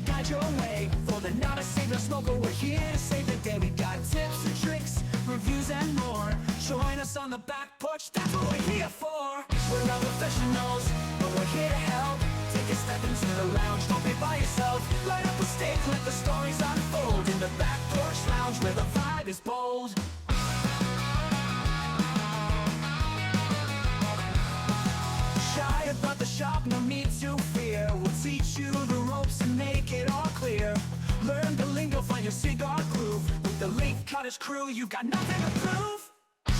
guide your way. For the not a savior smoker, we're here to save the day. We got tips and tricks, reviews and more. Join us on the back porch, that's what we're here for. We're not professionals, but we're here to help. Take a step into the lounge, don't be by yourself. Light up a stick, let the stories unfold. In the Back Porch Lounge, where the vibe is bold. Shy about the shop, no need to fear. We'll teach you the ropes and make it all clear. Learn the lingo, find your cigar groove. With the Link Cutters crew, you got nothing to prove.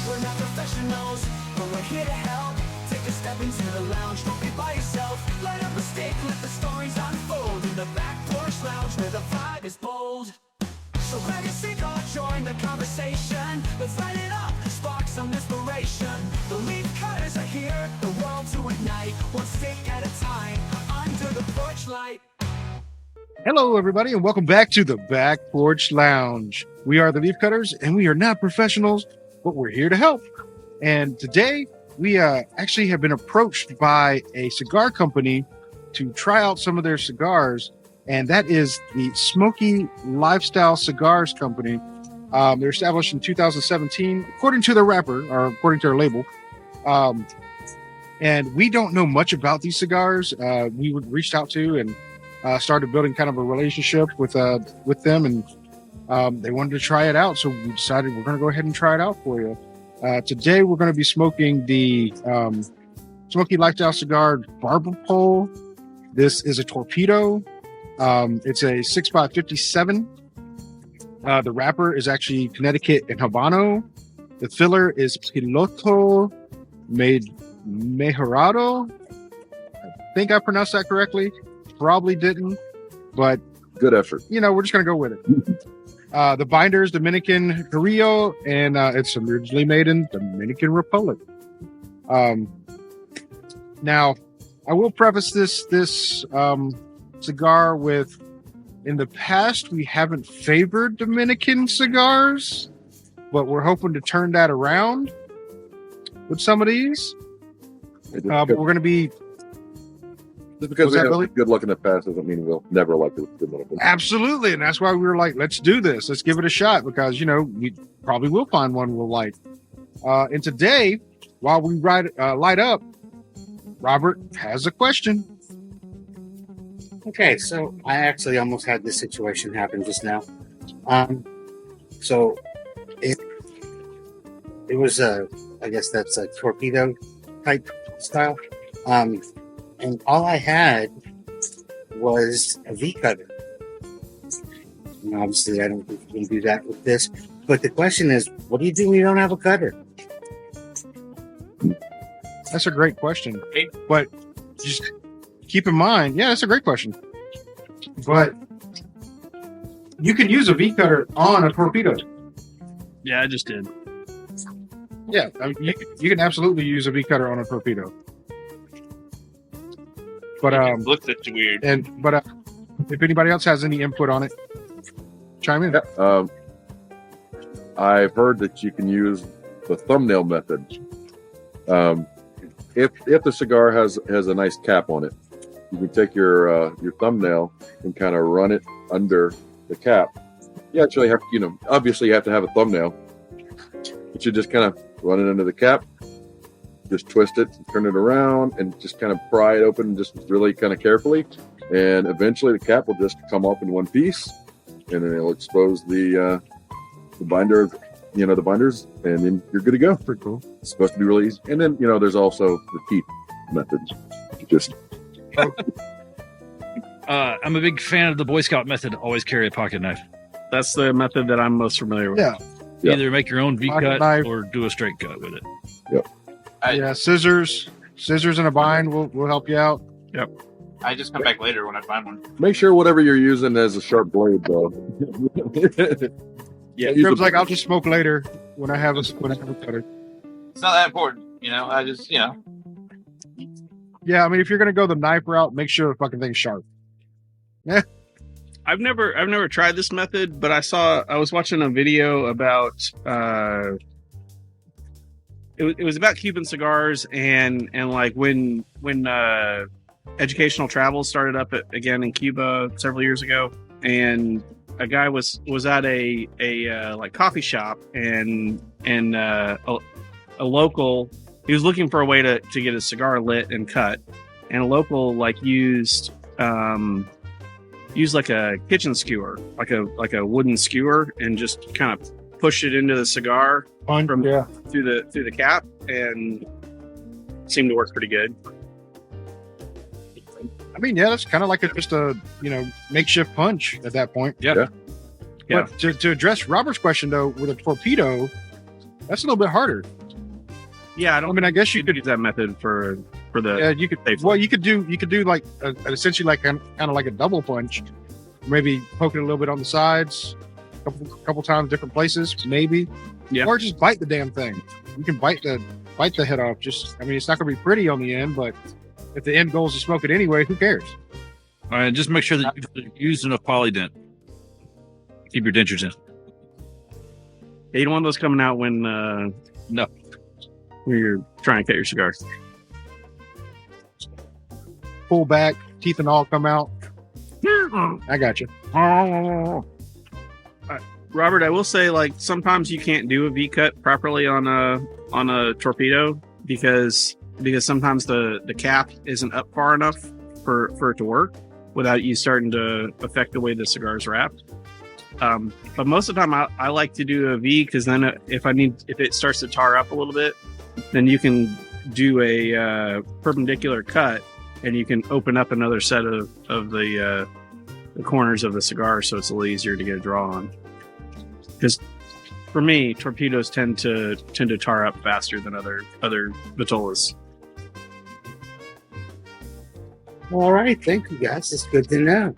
We're not professionals, but we're here to help. Take a step into the lounge, don't be by yourself. Light up a stick, let the stories unfold. In the Back Porch Lounge, where the vibe is bold. So grab your cigar, join the conversation. Let's light it up, spark some inspiration. The Leaf Cutters are here, the world to ignite. One stick at a time, under the porch light. Hello, everybody, and welcome back to the Back Porch Lounge. We are the Leaf Cutters, and we are not professionals, but we're here to help. And today, we actually have been approached by a cigar company to try out some of their cigars, and that is the Smokey Lifestyle Cigars Company. They're established in 2017, according to their wrapper, or according to their label. And we don't know much about these cigars. We reached out to and started building kind of a relationship with them, and they wanted to try it out. So we decided we're going to go ahead and try it out for you. Today, we're going to be smoking the Smokey Lifestyle Cigar Barber Pole. This is a torpedo. It's a 6x57. The wrapper is actually Connecticut and Habano. The filler is Piloto Mejorado. I think I pronounced that correctly. Probably didn't, but good effort. You know, we're just going to go with it. The binder is Dominican Carrillo, and it's originally made in Dominican Republic. Now, I will preface this cigar with, in the past, we haven't favored Dominican cigars, but we're hoping to turn that around with some of these. But we're going to be... Just because we have good luck in the past doesn't mean we'll never like the Dominican. Absolutely, and that's why we were like, let's do this. Let's give it a shot, because, you know, we probably will find one we'll like. And today, while we light up, Robert has a question. Okay, so I actually almost had this situation happen just now. So it was I guess that's a torpedo type style. And all I had was a V cutter. And obviously, I don't think you can do that with this. But the question is, what do you do when you don't have a cutter? That's a great question. But just keep in mind, yeah, that's a great question. But you can use a V cutter on a torpedo. Yeah, I just did. Yeah, I mean, you can absolutely use a V cutter on a torpedo. But Looks at you weird. But if anybody else has any input on it, chime in. Yeah, I've heard that you can use the thumbnail method. If the cigar has a nice cap on it, you can take your thumbnail and kind of run it under the cap. You actually have, obviously you have to have a thumbnail, but you just kind of run it under the cap. Just twist it, turn it around, and just kind of pry it open, just really kind of carefully. And eventually, the cap will just come off in one piece, and then it'll expose the binder, the binders, and then you're good to go. Pretty cool. It's supposed to be really easy. And then, there's also the teeth method. Just I'm a big fan of the Boy Scout method. Always carry a pocket knife. That's the method that I'm most familiar with. Yeah. Either make your own V cut knife, or do a straight cut with it. Yep. Scissors in a bind will help you out. Yep. I just come back later when I find one. Make sure whatever you're using has a sharp blade, though. Yeah, Gibs like, I'll just smoke later when I have a cutter. It's not that important, I just, Yeah, I mean, if you're gonna go the knife route, make sure the fucking thing's sharp. Yeah. I've never tried this method, but I was watching a video about it was about Cuban cigars and like when educational travel started up again in Cuba several years ago, and a guy was at a like coffee shop, and a local, he was looking for a way to get his cigar lit and cut, and a local like used like a kitchen skewer, like a wooden skewer, and just kind of pushed it into the cigar through the cap, and seemed to work pretty good. I mean, yeah, that's kind of like just a makeshift punch at that point. Yeah. But to address Robert's question though, with a torpedo, that's a little bit harder. Yeah, I guess you could use that method for the. Yeah, you could. Well, you could do like essentially like kind of like a double punch, maybe poke it a little bit on the sides, couple times, different places, maybe. Yeah. Or just bite the damn thing. You can bite the head off. It's not going to be pretty on the end, but if the end goal is to smoke it anyway, who cares? All right, just make sure that you use enough polydent. Keep your dentures in. Yeah, you don't want those coming out when you're trying to cut your cigars. Pull back, teeth and all come out. I got you. Robert, I will say, like, sometimes you can't do a V cut properly on a torpedo because sometimes the cap isn't up far enough for it to work without you starting to affect the way the cigar is wrapped. But most of the time, I like to do a V because then if it starts to tar up a little bit, then you can do a perpendicular cut, and you can open up another set of the corners of the cigar, so it's a little easier to get a draw on. Because for me, torpedoes tend to tar up faster than other vitolas. All right, thank you guys. It's good to know.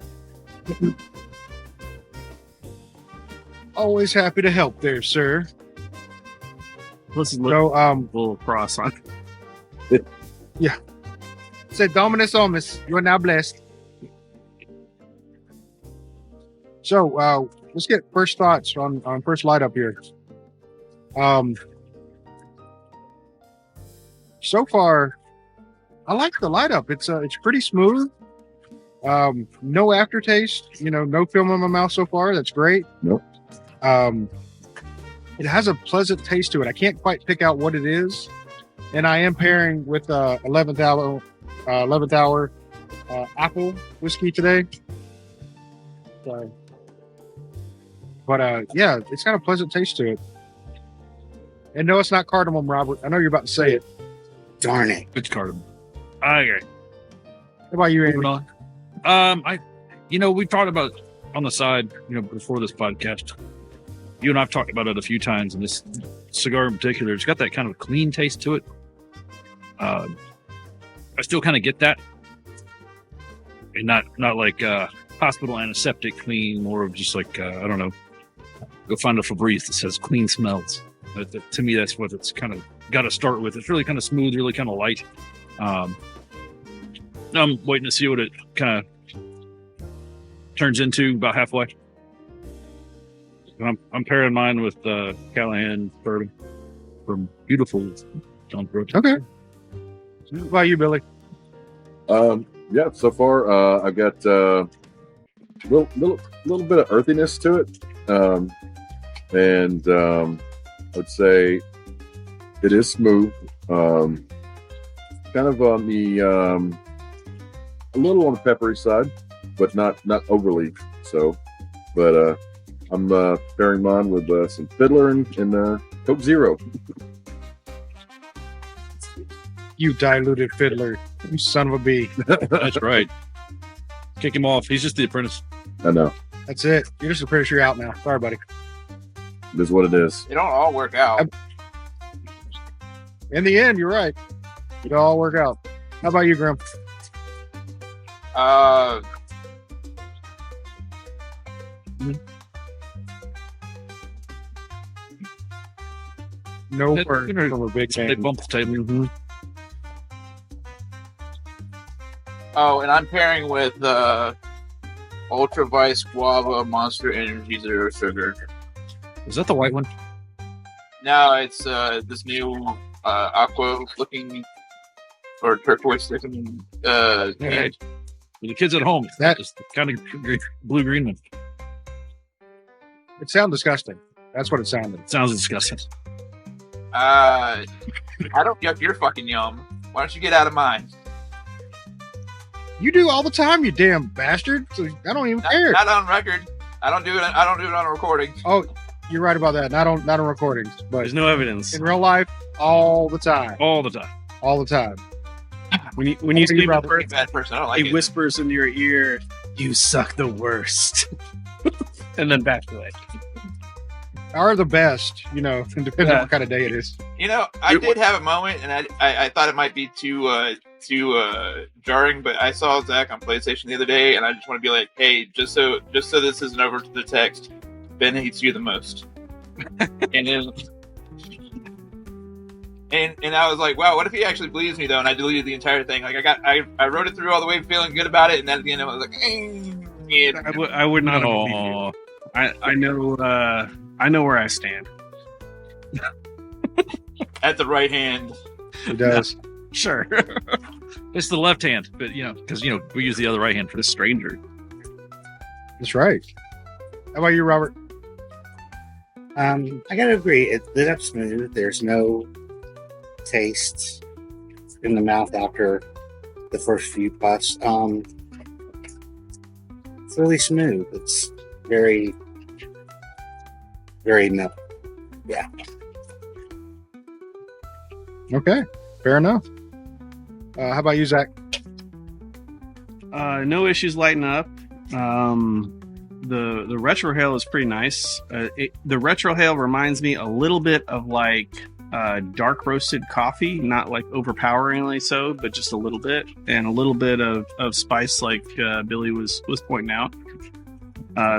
Always happy to help there, sir. Let's look So, little cross on. Say Dominus Omus, you are now blessed. So, let's get first thoughts on first light up here. So far, I like the light up. It's pretty smooth. No aftertaste. No film in my mouth so far. That's great. Nope. It has a pleasant taste to it. I can't quite pick out what it is, and I am pairing with 11th hour apple whiskey today. But yeah, it's got a pleasant taste to it. And no, it's not cardamom, Robert. I know you're about to say it. Darn it. It's cardamom. Okay. How about you, Andy? Moving on. We've talked about on the side, before this podcast. You and I've talked about it a few times, and this cigar in particular, it's got that kind of clean taste to it. I still kind of get that, and not like hospital antiseptic clean, more of just like I don't know. Go find a Febreze that says clean smells. To me, that's what it's kind of got to start with. It's really kind of smooth, really kind of light. I'm waiting to see what it kind of turns into about halfway. I'm pairing mine with Callahan bourbon from beautiful John Brooks. Okay. How about you, Billy? Yeah, so far I've got a little bit of earthiness to it, and I would say it is smooth, kind of on the a little on the peppery side, but not overly so. But I'm pairing mine with some Fiddler and Coke Zero. You diluted fiddler. You son of a bee. That's right. Kick him off. He's just the apprentice. I know. That's it. You're just a pretty sure you're out now. Sorry, buddy. It is what it is. They don't all work out. In the end, you're right. It'll all work out. How about you, Grim? No, we're big They fan. bump the table. Oh, and I'm pairing with Ultra Vice Guava Monster Energy Zero Sugar. Is that the white one? No, it's this new aqua looking or turquoise looking Hey, for the kids at home, That- that's kind of blue green one. It sounds disgusting. That's what it sounded. It sounds disgusting. I don't yuck your fucking yum. Why don't you get out of mine? You do all the time, you damn bastard. So I don't even care. Not on record. I don't do it on a recording. Oh, you're right about that. Not on recordings, but There's no evidence. in real life, all the time. All the time. All the time. When you Okay, sleep Robert. with I'm a bad person. I don't like he it. whispers into your ear, "You suck the worst," and then backs away. Are the best, depending on what kind of day it is. You know, I did have a moment, and I thought it might be too jarring, but I saw Zach on PlayStation the other day, and I just want to be like, hey, just so this isn't over to the text, Ben hates you the most. and then, and I was like, wow, what if he actually believes me though? And I deleted the entire thing. Like I wrote it through all the way, feeling good about it, and then at the end I was like, yeah. I would not have believed you. Oh, I know where I stand. At the right hand. It does. Sure. it's the left hand, but because we use the other right hand for The stranger. That's right. How about you, Robert? I gotta agree. It lit up smooth. There's no taste in the mouth after the first few puffs. It's really smooth. It's very, very milk. Yeah. Okay, fair enough. How about you, Zach? No issues lighting up. The retrohale is pretty nice. The retrohale reminds me a little bit of like dark roasted coffee, not like overpoweringly so, but just a little bit, and a little bit of spice, like Billy was pointing out.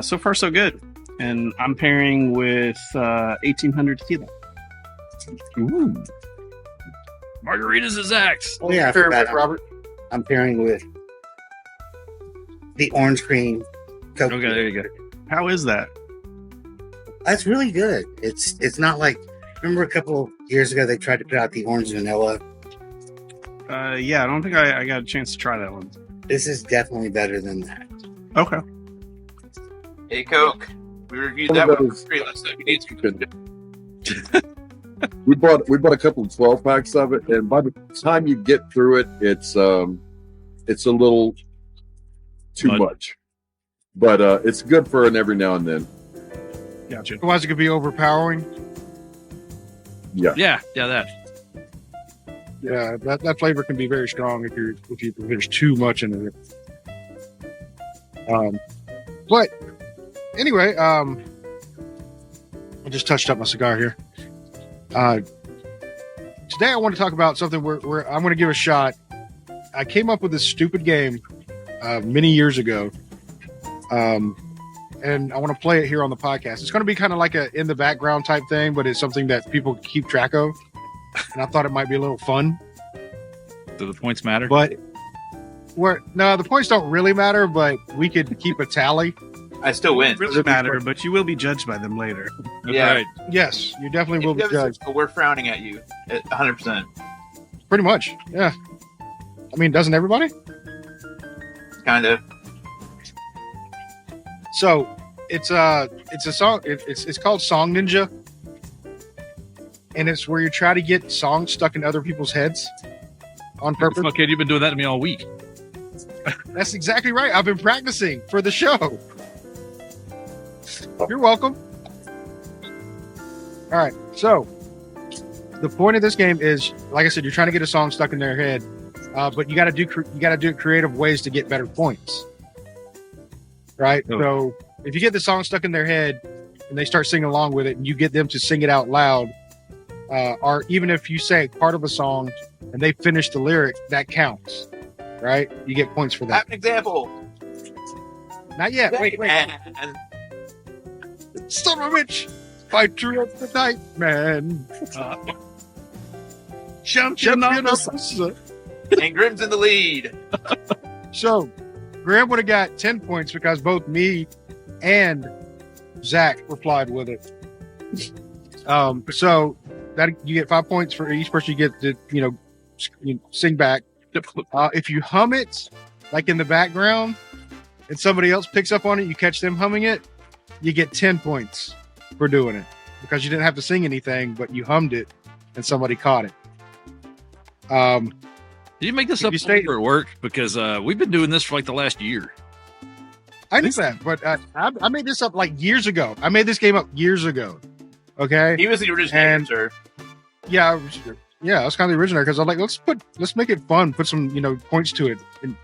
So far, so good. And I'm pairing with 1800 tequila. Ooh. Margaritas is Zach's. Oh yeah, I Fair forgot. enough, Robert. I'm pairing with the orange cream Coke. Okay, there you go. How is that? That's really good. It's not like, remember a couple years ago they tried to put out the orange vanilla. Yeah, I don't think I got a chance to try that one. This is definitely better than that. Okay. Hey, Coke. We reviewed Some that of one those- for free last night. We need to. We bought a couple of 12 packs of it, and by the time you get through it, it's a little too Mud. much. But it's good for an every now and then. Gotcha. Otherwise, it could be overpowering. Yeah. Yeah, that. Yeah, that flavor can be very strong if there's too much in it. But anyway, I just touched up my cigar here. Today I want to talk about something where I'm going to give a shot. I came up with this stupid game many years ago, and I want to play it here on the podcast. It's going to be kind of like a in the background type thing, but it's something that people keep track of, and I thought it might be a little fun. Do the points matter? But the points don't really matter, but we could keep a tally. I still win. It really matter, but you will be judged by them later. That's Yeah. right. Yes, you definitely will be If you have a judged. six, we're frowning at you at 100%. Pretty much, yeah. I mean, doesn't everybody? Kind of. So it's a song. It's called Song Ninja, and it's where you try to get songs stuck in other people's heads on purpose. Fuck, kid, you've been doing that to me all week. That's exactly right. I've been practicing for the show. You're welcome. All right. So the point of this game is, like I said, you're trying to get a song stuck in their head, but you got to do creative ways to get better points. Right. Oh. So if you get the song stuck in their head and they start singing along with it, and you get them to sing it out loud, or even if you say part of a song and they finish the lyric, that counts. Right? You get points for Have that. an example. Not yet. Wait. And Son of a bitch! Fighter of the night, man. Champion Champion of of the the sun. and Grimm's in the lead. So, Graham would have got 10 points because both me and Zach replied with it. So that you get 5 points for each person you get to, sing back. If you hum it, like in the background, and somebody else picks up on it, you catch them humming it, you get 10 points for doing it because you didn't have to sing anything, but you hummed it and somebody caught it. Did you make this If up you stay- for work? Because we've been doing this for like the last year. I knew that, but I made this up like years ago. I made this game up years ago. Okay. He was the originator, And- sir. Yeah, that's kind of the originator because I'm like, let's make it fun, put some points to it, and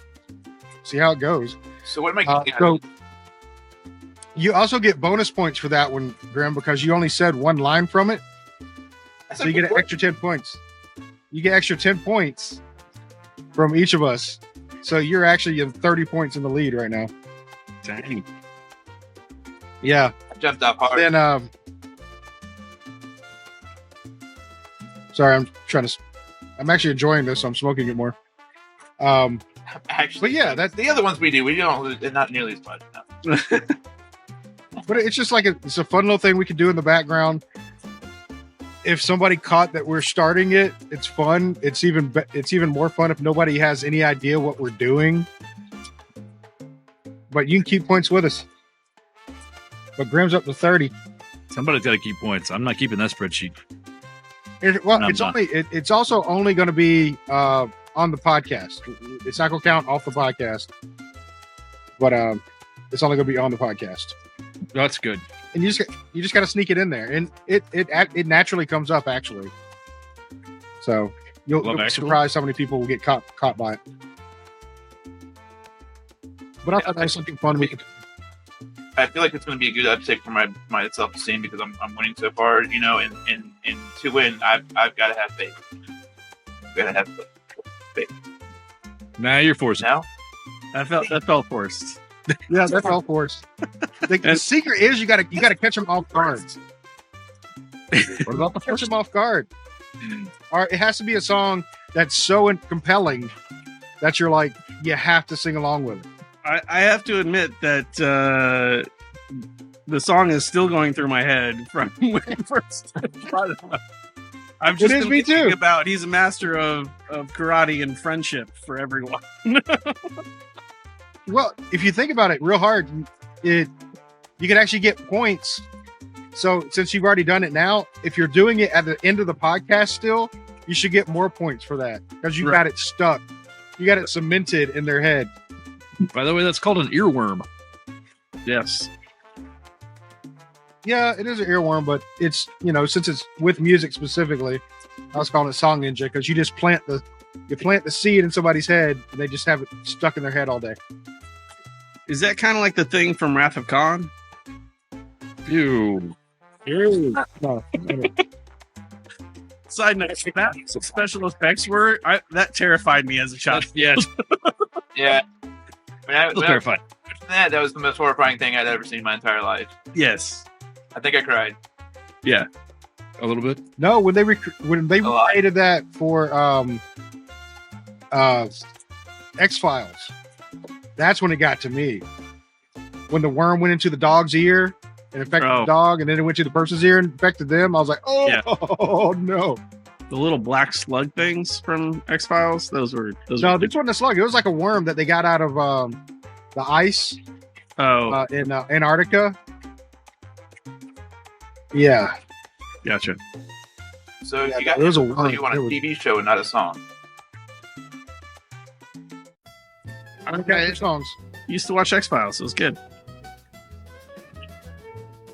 see how it goes. So what am I getting So at? you also get bonus points for that one, Graham, because you only said one line from it, so you get an extra 10 points. You get extra 10 points from each of us, so you're actually in 30 points in the lead right now. Dang. Yeah. I jumped off hard. Then sorry, I'm actually enjoying this, so I'm smoking it more. Actually, but yeah, that's the other ones we do. We don't, not nearly as much. No. but it's just like it's a fun little thing we can do in the background. If somebody caught that we're starting it, it's fun. It's even more fun if nobody has any idea what we're doing. But you can keep points with us. But Graham's up to 30. Somebody's got to keep points. I'm not keeping that spreadsheet. Well, No, it's I'm not. it's also only going to be on the podcast. It's not going to count off the podcast, but it's only going to be on the podcast. That's good. And you just got to sneak it in there, and it naturally comes up actually. So you'll be Actually? surprised how many people will get caught by it. But I thought that was something fun we could. I feel like it's going to be a good uptick for my self-esteem because I'm winning so far, and to win, I've got to have faith. Got to have faith. Now you're forcing. Now, That felt forced. Yeah, that's all for us. The secret is you got to catch them off guard. What about the Catch them off guard. Or it has to be a song that's so compelling that you're like you have to sing along with it. I have to admit that the song is still going through my head from when I first brought it up. I'm just It is me thinking too. about he's a master of karate and friendship for everyone. Well, if you think about it real hard, you can actually get points. So since you've already done it now, if you're doing it at the end of the podcast still, you should get more points for that because you got it stuck. You got it cemented in their head. By the way, that's called an earworm. Yes. Yeah, it is an earworm, but it's, since it's with music specifically, I was calling it Song Ninja because you just plant the seed in somebody's head and they just have it stuck in their head all day. Is that kind of like the thing from Wrath of Khan? Ew. No. Side note, that special effects were that terrified me as a child. Yes. yeah. When I Still was terrified. watching that was the most horrifying thing I'd ever seen in my entire life. Yes. I think I cried. A little bit. No, when they lot. recreated that for X-Files, that's when it got to me. When the worm went into the dog's ear and infected the dog, and then it went to the person's ear and infected them, I was like, oh no. The little black slug things from X-Files, those were No, this wasn't a slug. It was like a worm that they got out of the ice in Antarctica. Yeah. Gotcha. So Yeah, you got it was a you worm. on a It was- TV show and not a song. Okay, songs. Used to watch X-Files. It was good.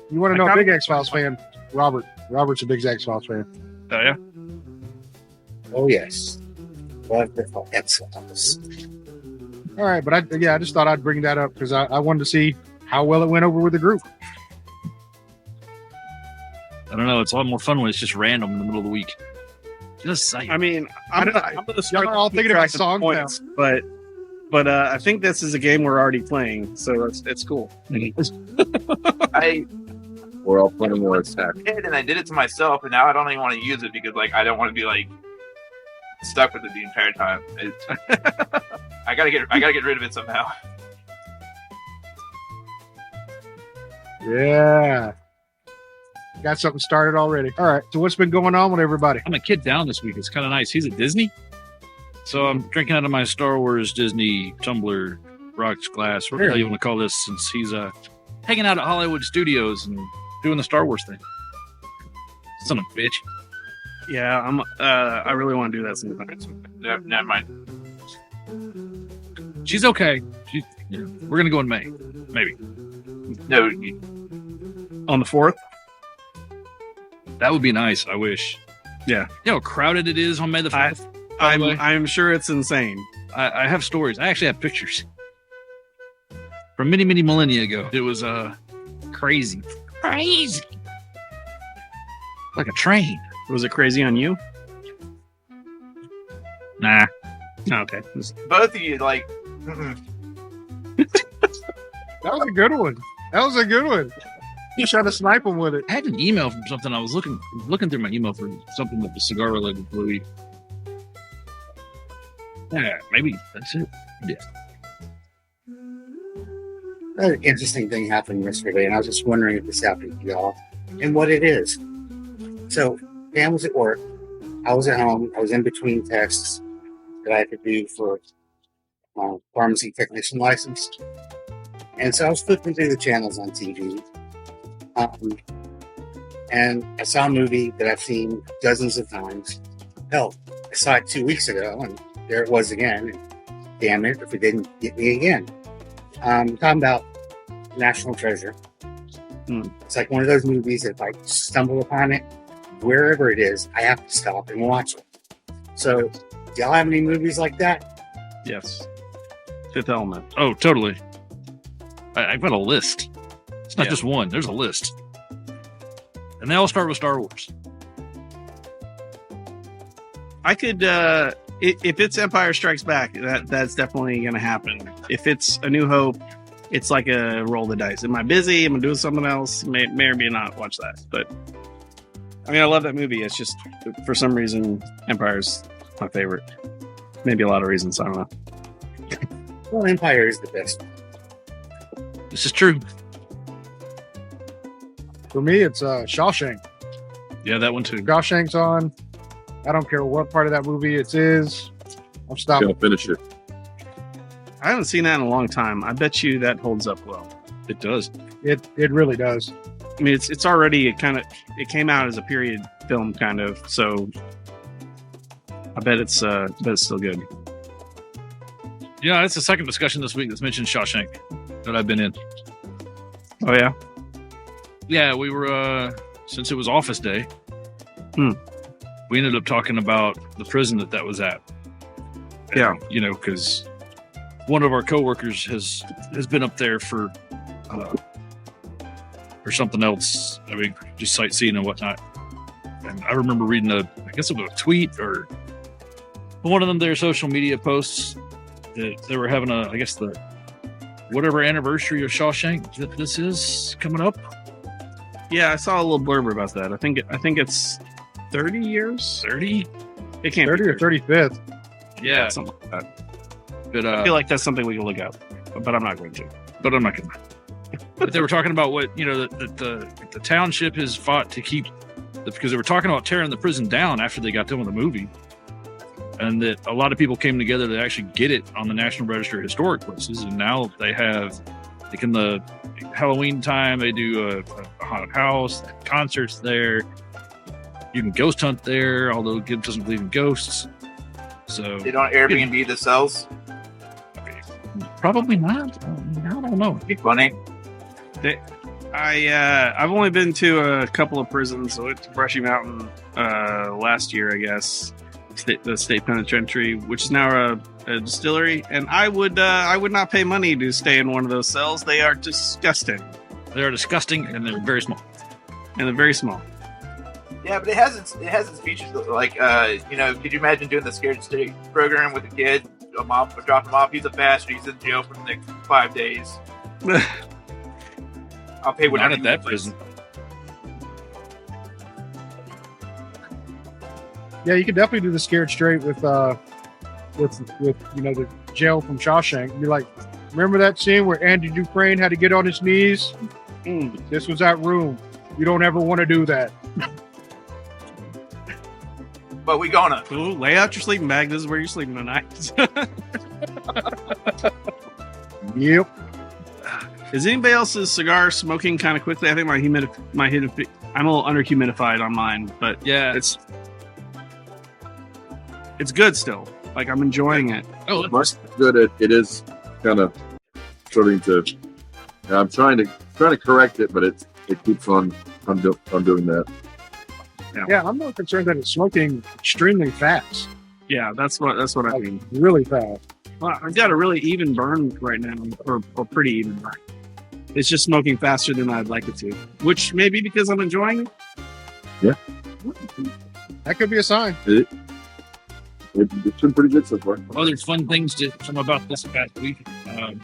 You want to know I a got big it. X-Files fan? Robert. Robert's a big X-Files fan. Oh yeah. Oh yes, wonderful X-Files. All right, but I just thought I'd bring that up because I wanted to see how well it went over with the group. I don't know. It's a lot more fun when it's just random in the middle of the week. Just saying. I mean, I'm gonna start Y'all are all thinking about track of songs points, but I think this is a game we're already playing, so it's cool. I We're all playing our attack. did, and I did it to myself, and now I don't even want to use it because I don't want to be stuck with it the entire time. I gotta get rid of it somehow. Yeah. Got something started already. All right. So what's been going on with everybody? I'm a kid down this week. It's kind of nice. He's at Disney. So I'm drinking out of my Star Wars Disney tumbler, rocks glass, whatever the hell you want to call this, since he's hanging out at Hollywood Studios and doing the Star Wars thing. Son of a bitch. Yeah, I really want to do that sometime. Never mind. She's okay. We're gonna go in May, maybe. No, On the 4th? That would be nice. I wish. Yeah. You know how crowded it is on May the 5th? I'm sure it's insane. I have stories. I actually have pictures from many, many millennia ago. It was crazy. Like a train. Was it crazy on you? Nah. Oh, okay. both of you like. Mm-mm. That was a good one. You tried to snipe him with it. I had an email from something. I was looking through my email for something that was cigar related. Louis. Yeah, maybe that's it. Yeah. An interesting thing happened yesterday, and I was just wondering if this happened to y'all and what it is. So, Dan was at work. I was at home. I was in between tests that I had to do for my pharmacy technician license. And so I was flipping through the channels on TV. And I saw a movie that I've seen dozens of times. Hell, I saw it 2 weeks ago, and there it was again. And damn it, if it didn't get me again. Talking about National Treasure. It's like one of those movies that if I stumble upon it, wherever it is, I have to stop and watch it. So, do y'all have any movies like that? Yes. Fifth Element. Oh, totally. I've got a list. It's not just one. There's a list. And they all start with Star Wars. I could, if it's Empire Strikes Back, that's definitely going to happen. If it's A New Hope, it's like a roll the dice. Am I busy? Am I doing something else? May or may not watch that. But, I mean, I love that movie. It's just, for some reason, Empire's my favorite. Maybe a lot of reasons. I don't know. Well, Empire is the best. This is true. For me, it's Shawshank. Yeah, that one too. Shawshank's on. I don't care what part of that movie it is. I'm stopping. Gonna finish it. I haven't seen that in a long time. I bet you that holds up well. It does. It really does. I mean, it's already it came out as a period film kind of, so I bet it's still good. Yeah, it's the second discussion this week that's mentioned Shawshank that I've been in. Oh yeah. Yeah, we were since it was office day. We ended up talking about the prison that was at. Yeah, you know, because one of our coworkers has been up there for something else. I mean, just sightseeing and whatnot. And I remember reading I guess it was a tweet or one of their social media posts that they were having the whatever anniversary of Shawshank that this is coming up. yeah. I saw a little blurb about that. I think it's 30 years. 30? It can't 30 be or 35th. Yeah, something like that. but I feel like that's something we can look up, but I'm not going to. But I'm not gonna. But they were talking about what the township has fought to keep, because they were talking about tearing the prison down after they got done with the movie, and that a lot of people came together to actually get it on the National Register of Historic Places, and now they have, like in the Halloween time, they do a haunted house, concerts there. You can ghost hunt there, although Gibs doesn't believe in ghosts. So They don't Airbnb the cells. probably not. I don't know. It'd be funny. I've only been to a couple of prisons. I went to Brushy Mountain last year, I guess. The state penitentiary, which is now a distillery, and I would not pay money to stay in one of those cells. They are disgusting. They are disgusting and they're very small. And they're very small. Yeah, but it has its features. Like, could you imagine doing the Scared Straight program with a kid? A mom would drop him off. He's a bastard. He's in jail for the next 5 days. I'll pay whatever. Not at that prison. Yeah, you could definitely do the Scared Straight with the jail from Shawshank. You're like, remember that scene where Andy Dufresne had to get on his knees? This was that room. You don't ever want to do that. but we gonna. Ooh, lay out your sleeping bag. This is where you're sleeping tonight. Yep. Is anybody else's cigar smoking kind of quickly? I think I'm a little under humidified on mine, but Yeah. it's good still. Like I'm enjoying it. Oh, Much good. It is kind of starting to. I'm trying to correct it, but it keeps on doing that. Yeah, I'm more concerned that it's smoking extremely fast. Yeah, that's what I Like, mean. really fast. Well, I've got a really even burn right now, or pretty even burn. It's just smoking faster than I'd like it to, which may be because I'm enjoying it. That could be a sign. It's been pretty good so far. other fun things from about this past week. I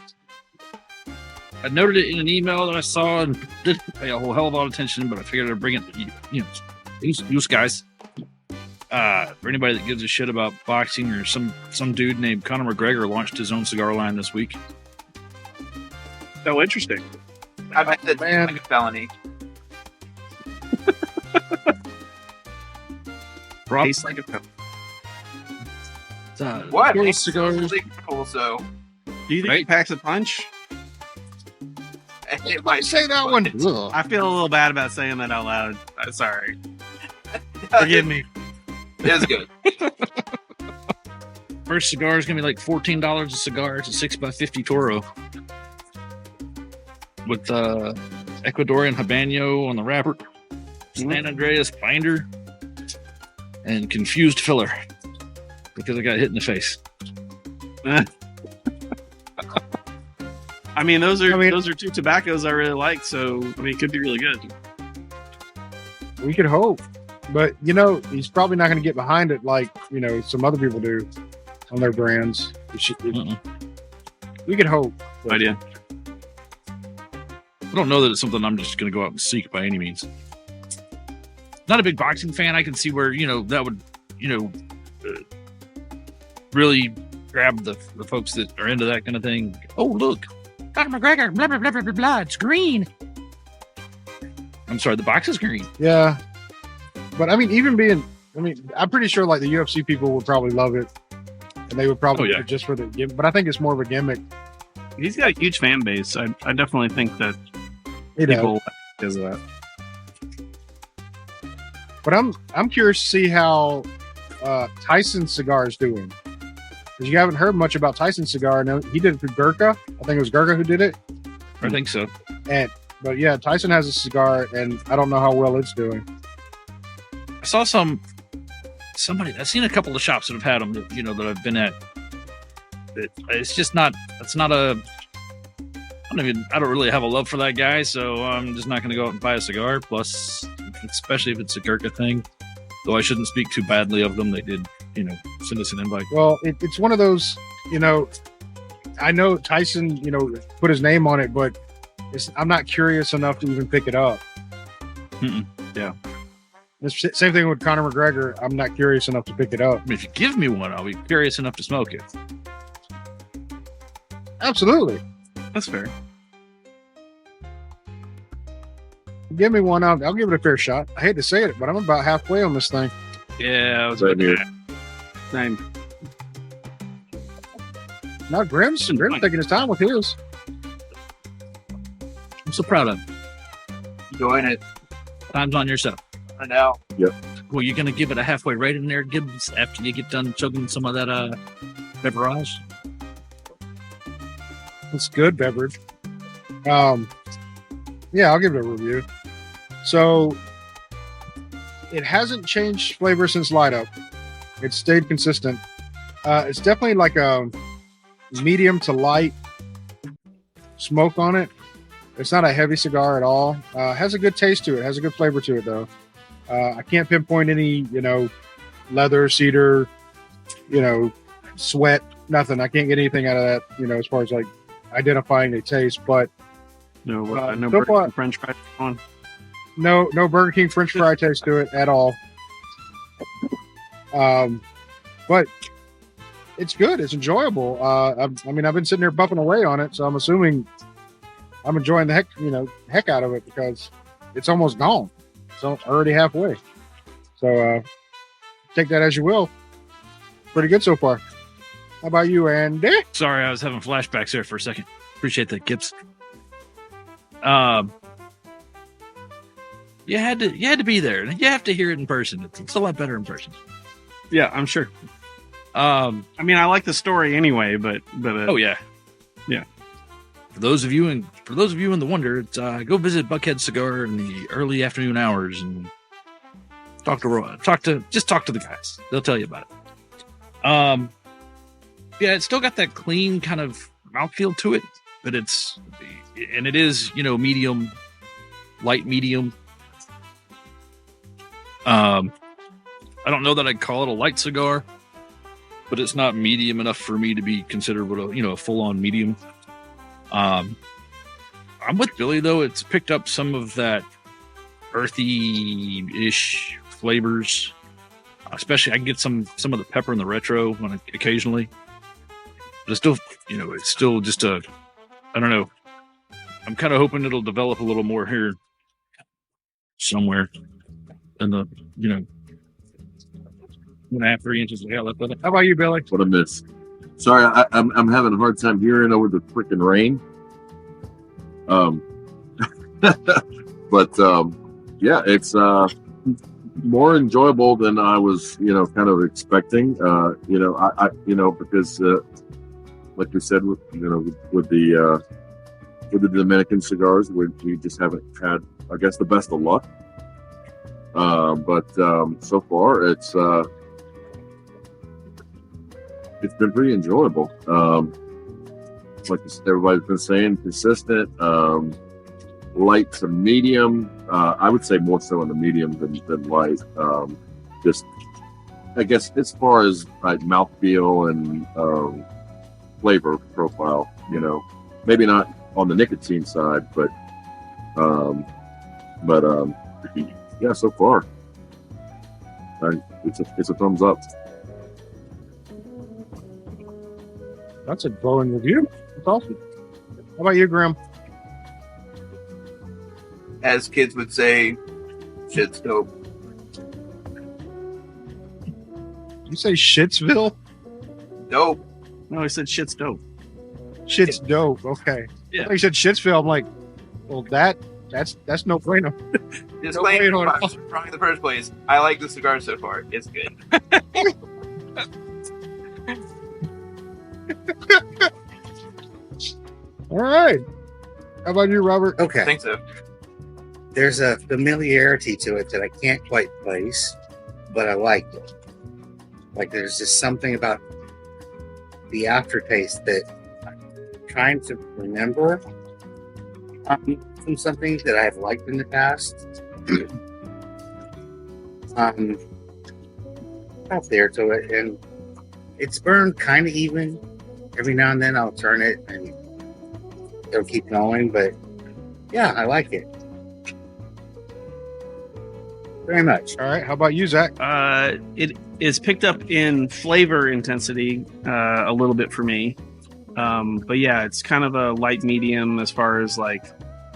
noted it in an email that I saw and didn't pay a whole hell of a lot of attention, but I figured I'd bring it to you guys. For anybody that gives a shit about boxing, or some dude named Conor McGregor launched his own cigar line this week. Oh, interesting. I bet that's man. like a felony. Tastes like a pepper. What? Cool It's cigars. legal, so Do you think he Right? packs a punch? it might Say that one. Ugh. I feel a little bad about saying that out loud. Sorry. Forgive me. It's good. First cigar is gonna be like $14 a cigar. It's a 6x50 Toro with Ecuadorian Habanero on the wrapper, San Andreas binder, and confused filler because I got hit in the face. I mean, those are two tobaccos I really like, so I mean, it could be really good. We could hope. But, he's probably not going to get behind it like, some other people do on their brands. We could hope. No idea. I don't know that it's something I'm just going to go out and seek by any means. Not a big boxing fan. I can see where, that would, really grab the folks that are into that kind of thing. Oh, look. Conor McGregor, blah, blah, blah, blah, blah, blah. It's green. I'm sorry, the box is green. Yeah. But, I'm pretty sure, like, the UFC people would probably love it. And they would probably do it just for the gimmick. But I think it's more of a gimmick. He's got a huge fan base. I definitely think that You know. people because of that. But I'm curious to see how Tyson Cigar is doing. Because you haven't heard much about Tyson Cigar. No, he did it for Gurkha. I think it was Gurkha who did it. I think so. But yeah, Tyson has a cigar, and I don't know how well it's doing. I saw somebody. I've seen a couple of shops that have had them. That I've been at. It's just not. It's not a. I don't really have a love for that guy, so I'm just not going to go out and buy a cigar. Plus, especially if it's a Gurkha thing. Though I shouldn't speak too badly of them. They did, send us an invite. Well, it's one of those. I know Tyson. Put his name on it, but I'm not curious enough to even pick it up. Yeah. The same thing with Conor McGregor. I'm not curious enough to pick it up. I mean, if you give me one, I'll be curious enough to smoke it. Absolutely. That's fair. Give me one. I'll give it a fair shot. I hate to say it, but I'm about halfway on this thing. Yeah, I was Same here. Same. Now Grim's taking his time with his. I'm so proud of him. Enjoying it. Time's on yourself. I know. Well, you're going to give it a halfway rating there, Gibs, after you get done chugging some of that beverage? It's good beverage. Yeah, I'll give it a review. So it hasn't changed flavor since light up. It's stayed consistent. It's definitely like a medium to light smoke on it. It's not a heavy cigar at all. Has a good taste to it. Has a good flavor to it though. I can't pinpoint any, leather, cedar, sweat, nothing. I can't get anything out of that, as far as like identifying the taste, but No, so Burger far- King French fries on. no Burger King French fry taste to it at all. But it's good. It's enjoyable. I've been sitting there bumping away on it, so I'm assuming I'm enjoying the heck out of it because it's almost gone. It's already halfway. So take that as you will. Pretty good so far. How about you, Andy? Sorry, I was having flashbacks there for a second. Appreciate that, Gibs. You had to be there. You have to hear it in person. It's a lot better in person. Yeah, I'm sure. I mean, I like the story anyway, but oh yeah. For those of you in the wonder, it's, go visit Buckhead Cigar in the early afternoon hours and talk to the guys. They'll tell you about it. Yeah, it's still got that clean kind of mouthfeel to it, but it is, medium, light medium. I don't know that I'd call it a light cigar, but it's not medium enough for me to be considered a full-on medium. I'm with Billy though. It's picked up some of that earthy-ish flavors. Especially, I can get some of the pepper in the retro occasionally. But it's still just I don't know. I'm kind of hoping it'll develop a little more here somewhere in the 2.5-3 inches we got left of it. How about you, Billy? What a miss. Sorry, I'm having a hard time hearing over the freaking rain. But yeah, it's more enjoyable than I was, kind of expecting. Because like we said, with the Dominican cigars, we just haven't had, I guess, the best of luck. But so far, it's been pretty enjoyable. Like everybody's been saying, consistent, light to medium. I would say more so in the medium than light. Just, I guess, as far as like mouthfeel and flavor profile, maybe not on the nicotine side, but yeah, so far, it's a thumbs up. That's a glowing review. That's awesome. How about you, Graham? As kids would say, shit's dope. You say Shitsville? Dope. no, I said shit's dope. Shit's dope. Okay. Yeah. You said Shitsville. I'm like, well, that's no brainer. Disclaimer, No, wait, I was wrong in the first place. I like the cigar so far. It's good. All right. How about you, Robert? I Okay. think so. There's a familiarity to it that I can't quite place, but I like it. Like there's just something about the aftertaste that I'm trying to remember from something that I've liked in the past. Out there to it, and it's burned kind of even. Every now and then I'll turn it and it'll keep going, but yeah, I like it very much. All right. How about you, Zach? It is picked up in flavor intensity a little bit for me, but yeah, it's kind of a light medium as far as like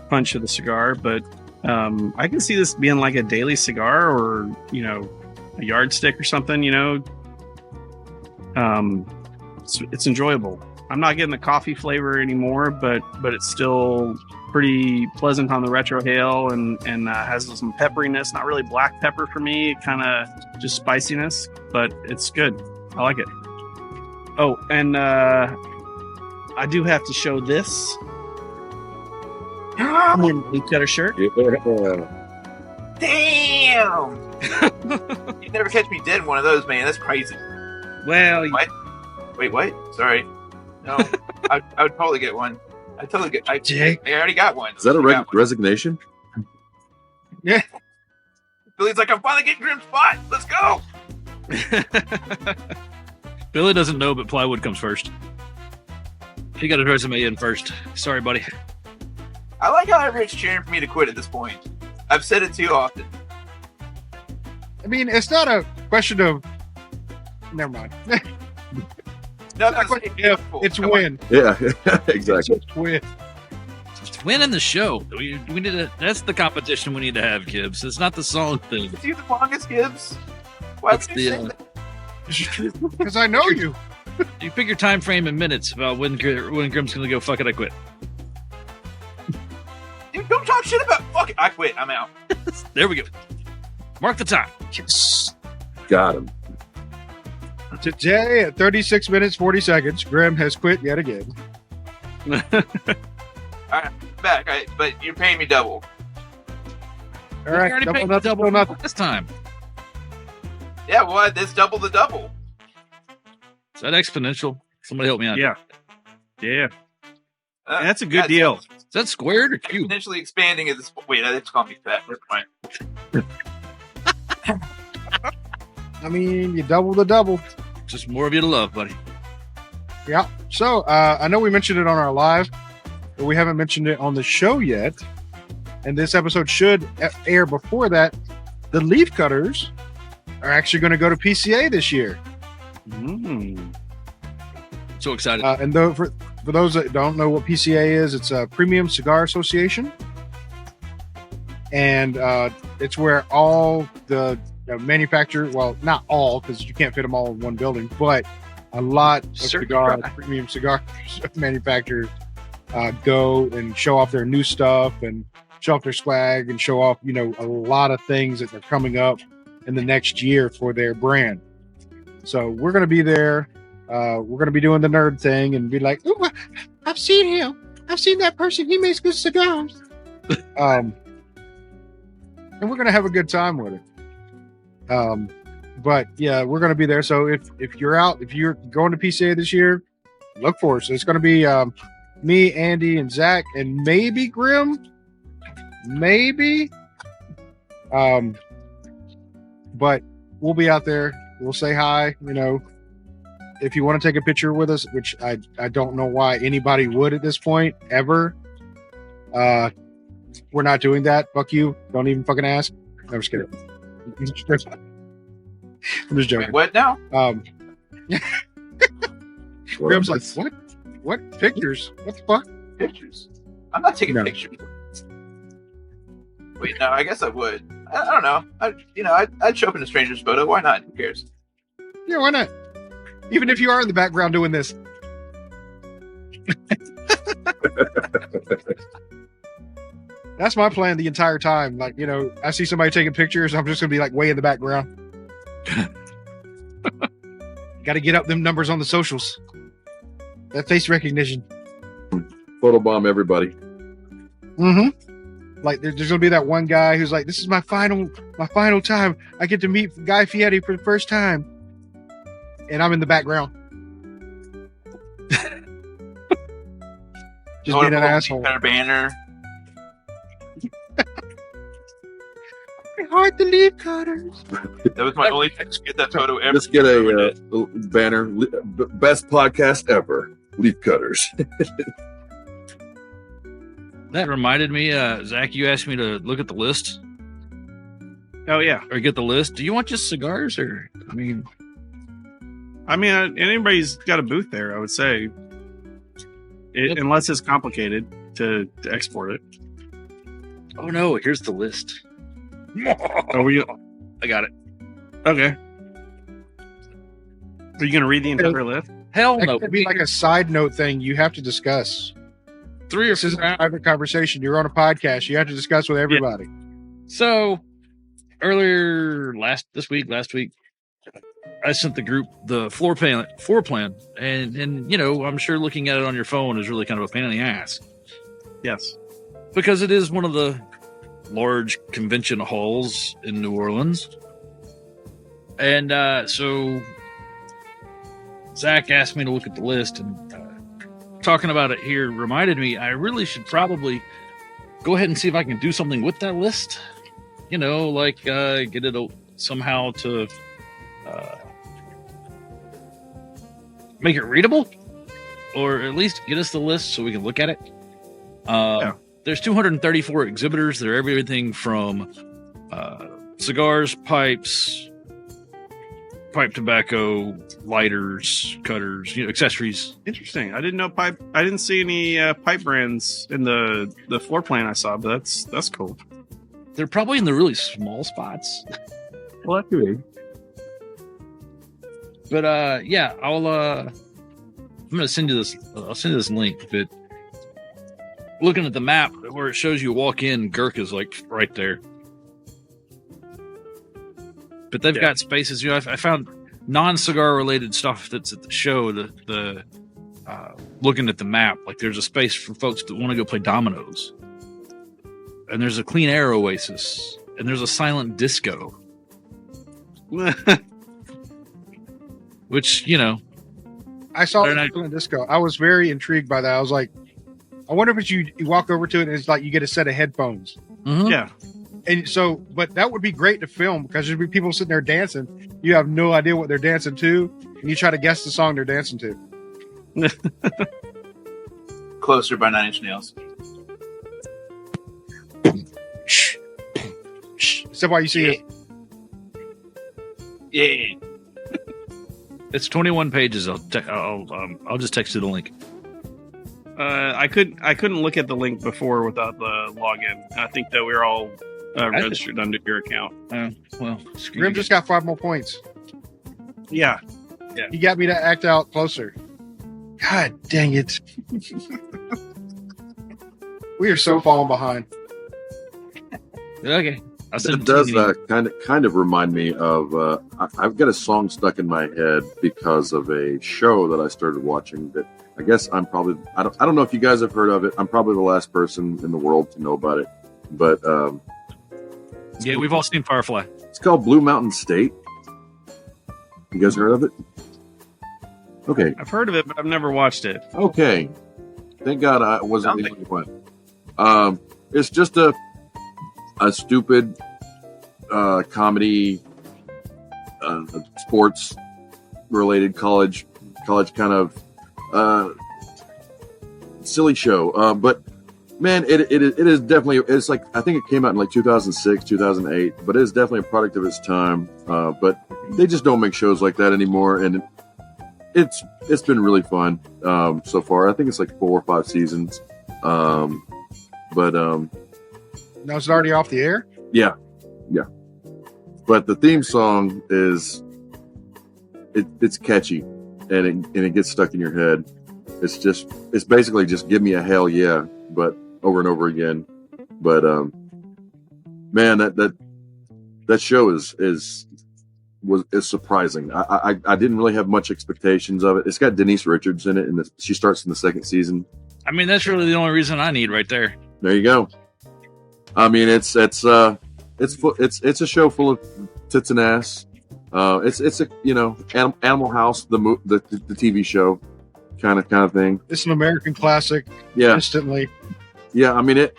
punch of the cigar. But I can see this being like a daily cigar or a yardstick or something. It's enjoyable. I'm not getting the coffee flavor anymore, but it's still pretty pleasant on the retrohale and has some pepperiness. Not really black pepper for me, kind of just spiciness, but it's good. I like it. Oh, and I do have to show this. Leaf cutter shirt. Yeah. Damn! You'd never catch me dead in one of those, man. That's crazy. Well, What? Wait, what? Sorry. No, I would totally get one. I totally get. I already got one. Is that a I got one. resignation? Yeah. Billy's like, I'm finally getting Grim Spot. Let's go. Billy doesn't know, but plywood comes first. He got his resume in first. Sorry, buddy. I like how everyone's cheering for me to quit at this point. I've said it too often. I mean, it's not a question of. Never mind. No, It's not a question of if, it's when. Yeah, exactly. It's when. It's winning the show. We need to. That's the competition we need to have, Gibbs. It's not the song thing. Is he the longest, Gibbs? What's It's the, the Because I know you. You pick your time frame in minutes about when Grim's going to go, fuck it, I quit. Dude, don't talk shit about fuck it. I quit. I'm out. There we go. Mark the time. Yes. Got him. Today at 36 minutes 40 seconds, Grim has quit yet again. Back, but you're paying me double. All right, We already double paid nothing, double double nothing. this time. Yeah, well, it's double the double. Is that exponential? Somebody help me out. Yeah. Yeah. That's a good That's deal. Is that squared or cubed? Exponentially expanding at this point. Wait, that's calling me fat. Never mind. I mean, you double the double. Just more of you to love, buddy. Yeah. So I know we mentioned it on our live, but we haven't mentioned it on the show yet. And this episode should air before that. The Leaf Cutters are actually going to go to PCA this year. So excited. And though for those that don't know what PCA is, it's a Premium Cigar Association, and it's where all the manufacturers, well, not all because you can't fit them all in one building, but a lot of premium cigar manufacturers go and show off their new stuff and show off their swag and show off, a lot of things that are coming up in the next year for their brand. So we're going to be there. We're going to be doing the nerd thing and be like, "Ooh, I've seen him. I've seen that person. He makes good cigars." And we're going to have a good time with it. But yeah, we're going to be there. So if you're out, if you're going to PCA this year, look for us. It's going to be me, Andy, and Zach, and maybe Grim. Maybe. But we'll be out there. We'll say hi. If you want to take a picture with us, which I don't know why anybody would at this point ever. We're not doing that. Fuck you. Don't even fucking ask. No, I'm just kidding. I'm just joking. Wait, what now? Grim's like, what? What pictures? What the fuck? Pictures. I'm not taking No. pictures. Wait, no, I guess I would. I don't know. I'd show up in a stranger's photo. Why not? Who cares? Yeah, why not? Even if you are in the background doing this. That's my plan the entire time. Like, I see somebody taking pictures, I'm just gonna be like way in the background. Got to get up them numbers on the socials. That face recognition. Photobomb everybody. Mm-hmm. Like there's gonna be that one guy who's like, "This is my final time. I get to meet Guy Fieri for the first time," and I'm in the background, just being an asshole. Better banner. I heart the Leaf Cutters. That was my only chance to get that photo ever. Just get a banner. Best podcast ever. Leaf Cutters. That reminded me, Zach, you asked me to look at the list Oh yeah. or get the list. Do you want just cigars or, I mean, anybody's got a booth there, I would say. Unless it's complicated to export it. oh no, here's the list. Oh, I got it. okay. Are you going to read the entire list? Hell That no. could be like a side note thing you have to discuss. Three or This isn't four. a private conversation. You're on a podcast. You have to discuss with everybody. So earlier last week, I sent the group the floor plan, and I'm sure looking at it on your phone is really kind of a pain in the ass Yes. because it is one of the large convention halls in New Orleans, and so Zach asked me to look at the list, and talking about it here reminded me I really should probably go ahead and see if I can do something with that list. Get it somehow to make it readable, or at least get us the list so we can look at it. There's 234 exhibitors. They're everything from cigars, pipes, pipe tobacco, lighters, cutters, accessories. Interesting. I didn't know pipe. I didn't see any pipe brands in the floor plan I saw, but that's cool. They're probably in the really small spots. Well, that could be. But yeah, I'm gonna send you this. I'll send you this link. But looking at the map where it shows you walk in, Gurkha's like right there. But they've got spaces. You know, I found non-cigar related stuff that's at the show. The looking at the map, like there's a space for folks that want to go play dominoes, and there's a clean air oasis, and there's a silent disco. Which, you know, I saw They're it not- in disco. I was very intrigued by that. I was like, I wonder if it's you walk over to it and it's like you get a set of headphones. mhm. Yeah. And so, but that would be great to film because there'd be people sitting there dancing. You have no idea what they're dancing to, and you try to guess the song they're dancing to. Closer by Nine Inch Nails. Except why you see it. Yeah. It's 21 pages. I'll just text you the link. I couldn't look at the link before without the login. I think that we're all registered under your account. Well, screw Grim you. just got 5 more points. Yeah. He got me to act out closer. God dang it. We are so falling behind. Okay. I'll send It it to does you. kind of remind me of. I've got a song stuck in my head because of a show that I started watching. That I guess I'm probably. I don't know if you guys have heard of it. I'm probably the last person in the world to know about it. But Yeah, we've all seen Firefly. it's called Blue Mountain State. You guys heard of it? Okay. I've heard of it, but I've never watched it. Okay. Thank God I wasn't the only one. It's just a stupid comedy, sports related college kind of silly show. But man, it is definitely, it's like, I think it came out in like 2006, 2008, but it is definitely a product of its time. But they just don't make shows like that anymore. And it's been really fun so far. I think it's like 4 or 5 seasons. Now it's already off the air? Yeah. But the theme song is it's catchy and it gets stuck in your head. It's basically just give me a hell yeah, but over and over again. But man, that show is surprising. I didn't really have much expectations of it. It's got Denise Richards in it, and she starts in the 2nd season. I mean, that's really the only reason I need right there. There you go. I mean, it's a show full of tits and ass. It's a Animal House, the TV show, kind of thing. It's an American classic. Yeah, Instantly. yeah. I mean it.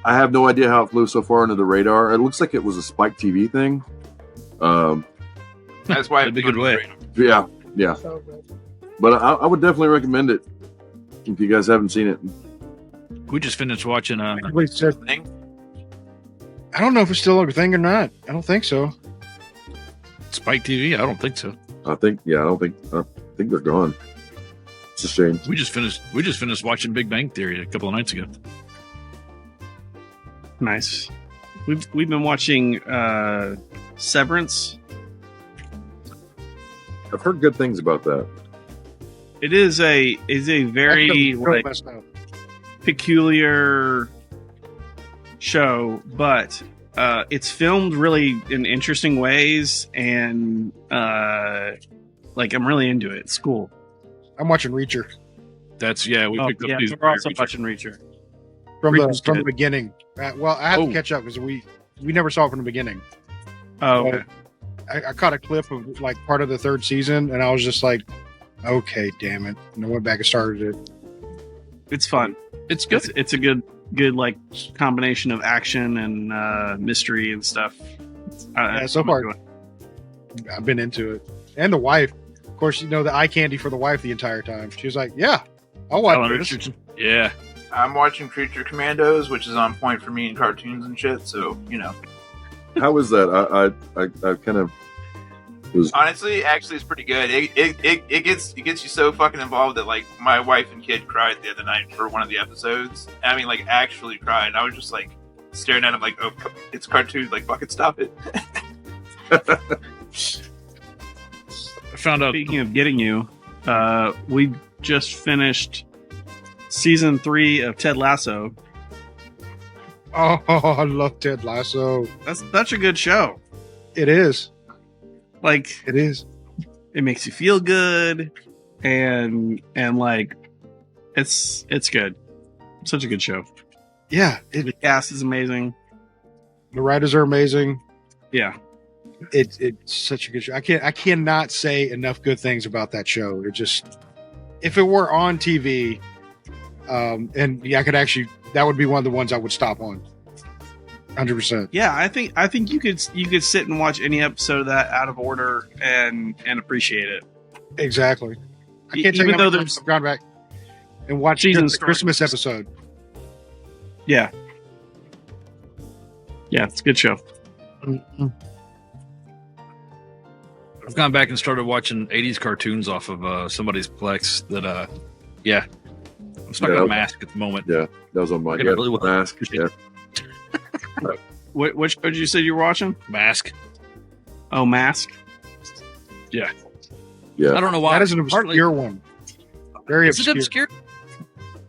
I have no idea how it flew so far under the radar. It looks like it was a Spike TV thing. That's why That'd be a good way. Yeah. But I would definitely recommend it if you guys haven't seen it. We just finished watching. Wait, so- Thing. I don't know if it's still a thing or not. I don't think so. Spike TV. I don't think so. I think they're gone. It's a shame. We just finished watching Big Bang Theory a couple of nights ago. Nice. We've been watching Severance. I've heard good things about that. It is a very That's really like messed up. peculiar show, but it's filmed really in interesting ways, and like I'm really into it. It's cool. I'm watching Reacher That's we picked up these. we're also watching Reacher. from Reacher's the good. beginning. Well, I had Oh. to catch up because we never saw it from the beginning. Oh, okay. I caught a clip of like part of the 3rd season, and I was just like, "Okay, damn it!" And I went back and started it. It's fun. It's good. It's a good like combination of action and mystery and stuff. Yeah, so far I've been into it, and the wife. Of course, the eye candy for the wife the entire time. She was like, "Yeah, I'll watch Alan this." Richardson. Yeah. I'm watching Creature Commandos, which is on point for me in cartoons and shit. So How was that? I kind of was. honestly, actually, it's pretty good. It gets you so fucking involved that like my wife and kid cried the other night for one of the episodes. I mean, like actually cried. I was just like staring at him like, oh, it's cartoon. Like, fucking stop it. found out. Speaking of getting you, we just finished season 3 of Ted Lasso. Oh, I love Ted Lasso. That's such a good show. It is. Like, It is. it makes you feel good, and like, it's good. Such a good show. Yeah. The cast is amazing. The writers are amazing. Yeah. It's such a good show. I cannot say enough good things about that show. It just, if it were on TV, and yeah, I could actually, that would be one of the ones I would stop on. 100%. Yeah, I think you could sit and watch any episode of that out of order and appreciate it. Exactly. I can't Even take though there's gone back and watch Season the story. Christmas episode. Yeah. Yeah, it's a good show. I've gone back and started watching 80s cartoons off of somebody's Plex that, yeah. I'm stuck Yeah. on a Mask at the moment. Yeah, that was on my Get it really well. mask. Yeah, Which show did you say you were watching? Mask. Oh, Mask. yeah. I don't know why. That is an Partly- obscure one. Very Is it obscure. obscure?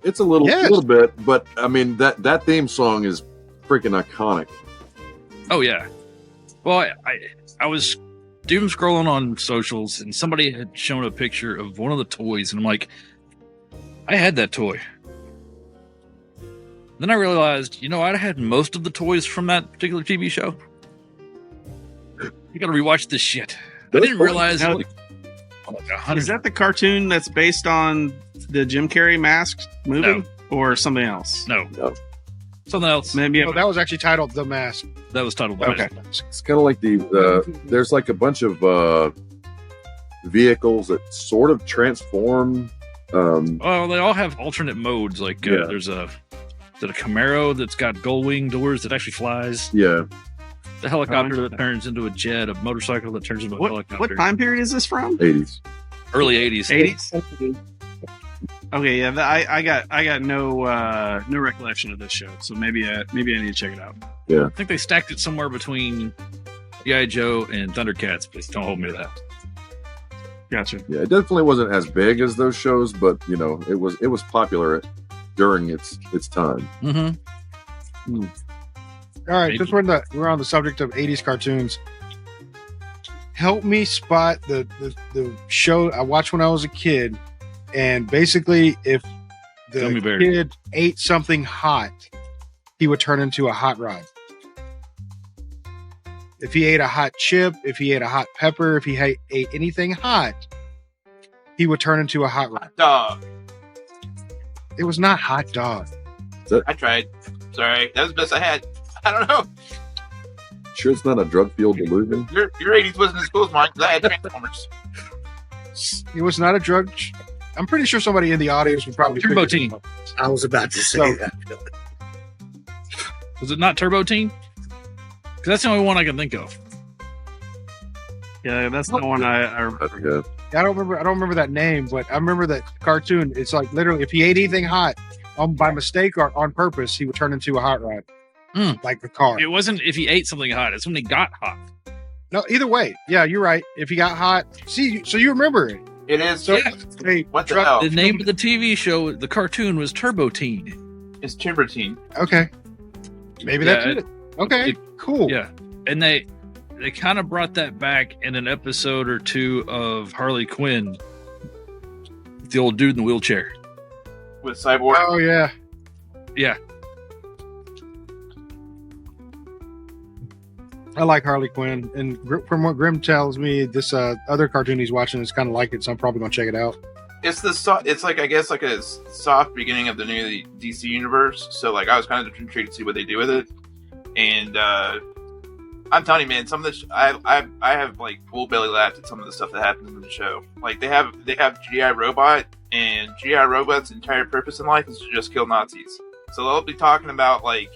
It's a little, Yes. little bit, but I mean that theme song is freaking iconic. Oh yeah. Well, I was doom scrolling on socials and somebody had shown a picture of one of the toys and I'm like, I had that toy. Then I realized, I had most of the toys from that particular TV show. You got to rewatch this shit. I didn't realize. Now, like 100 Is that the cartoon that's based on the Jim Carrey Mask movie, No. or something else? No, No. something else. Maybe. No, that was actually titled The Mask. That was titled. Okay. It's kind of like there's like a bunch of vehicles that sort of transform. Well, they all have alternate modes. Like Yeah. there's a Camaro that's got gull wing doors that actually flies. Yeah, The helicopter that turns into a jet. A motorcycle that turns into a helicopter. What time period is this from? 80s. Early 80s. 80s. Okay, yeah, I got no recollection of this show, so maybe I need to check it out. I think they stacked it somewhere between G.I. Joe and Thundercats. Please don't hold me to that. Gotcha. Yeah, it definitely wasn't as big as those shows, but it was popular during its time. Mm-hmm. All right, since we're on the subject of 80s cartoons, help me spot the show I watched when I was a kid. And basically, if Gummy the bear. kid ate something hot, he would turn into a hot rod. If he ate a hot chip, if he ate a hot pepper, if he ate anything hot, he would turn into a hot rod. Dog. It was not hot dog. I tried. Sorry, that was the best I had. I don't know. Sure, it's not a drug-fueled delusion. Your 80s wasn't as cool as mine because I had Transformers. It was not a drug. I'm pretty sure somebody in the audience would probably Turbo figure Teen. it out. I was about to say So- that. Was it not Turbo Teen? Because that's the only one I can think of. Yeah, that's the one I Yeah. I don't remember that name, but I remember that cartoon. It's like literally, if he ate anything hot by mistake or on purpose, he would turn into a hot rod, like the car. It wasn't if he ate something hot. It's when he got hot. No, either way, yeah, you're right. If he got hot, see, so you remember it. It is. So, Yeah. hey, What the truck- hell? The name of the TV show, the cartoon, was Turbo Teen. It's Timberteen. Okay, maybe Yeah, that's it. Okay, cool. Yeah, and they kind of brought that back in an episode or two of Harley Quinn, the old dude in the wheelchair. With Cyborg. Oh yeah. Yeah, I like Harley Quinn, and from what Grim tells me, this other cartoon he's watching is kind of like it, so I'm probably gonna check it out. It's it's like, I guess, like a soft beginning of the new DC universe. So like I was kind of intrigued to see what they do with it. And I'm telling you, man, some of this I have like full belly laughed at some of the stuff that happens in the show. Like they have GI Robot, and GI Robot's entire purpose in life is to just kill Nazis. So they'll be talking about like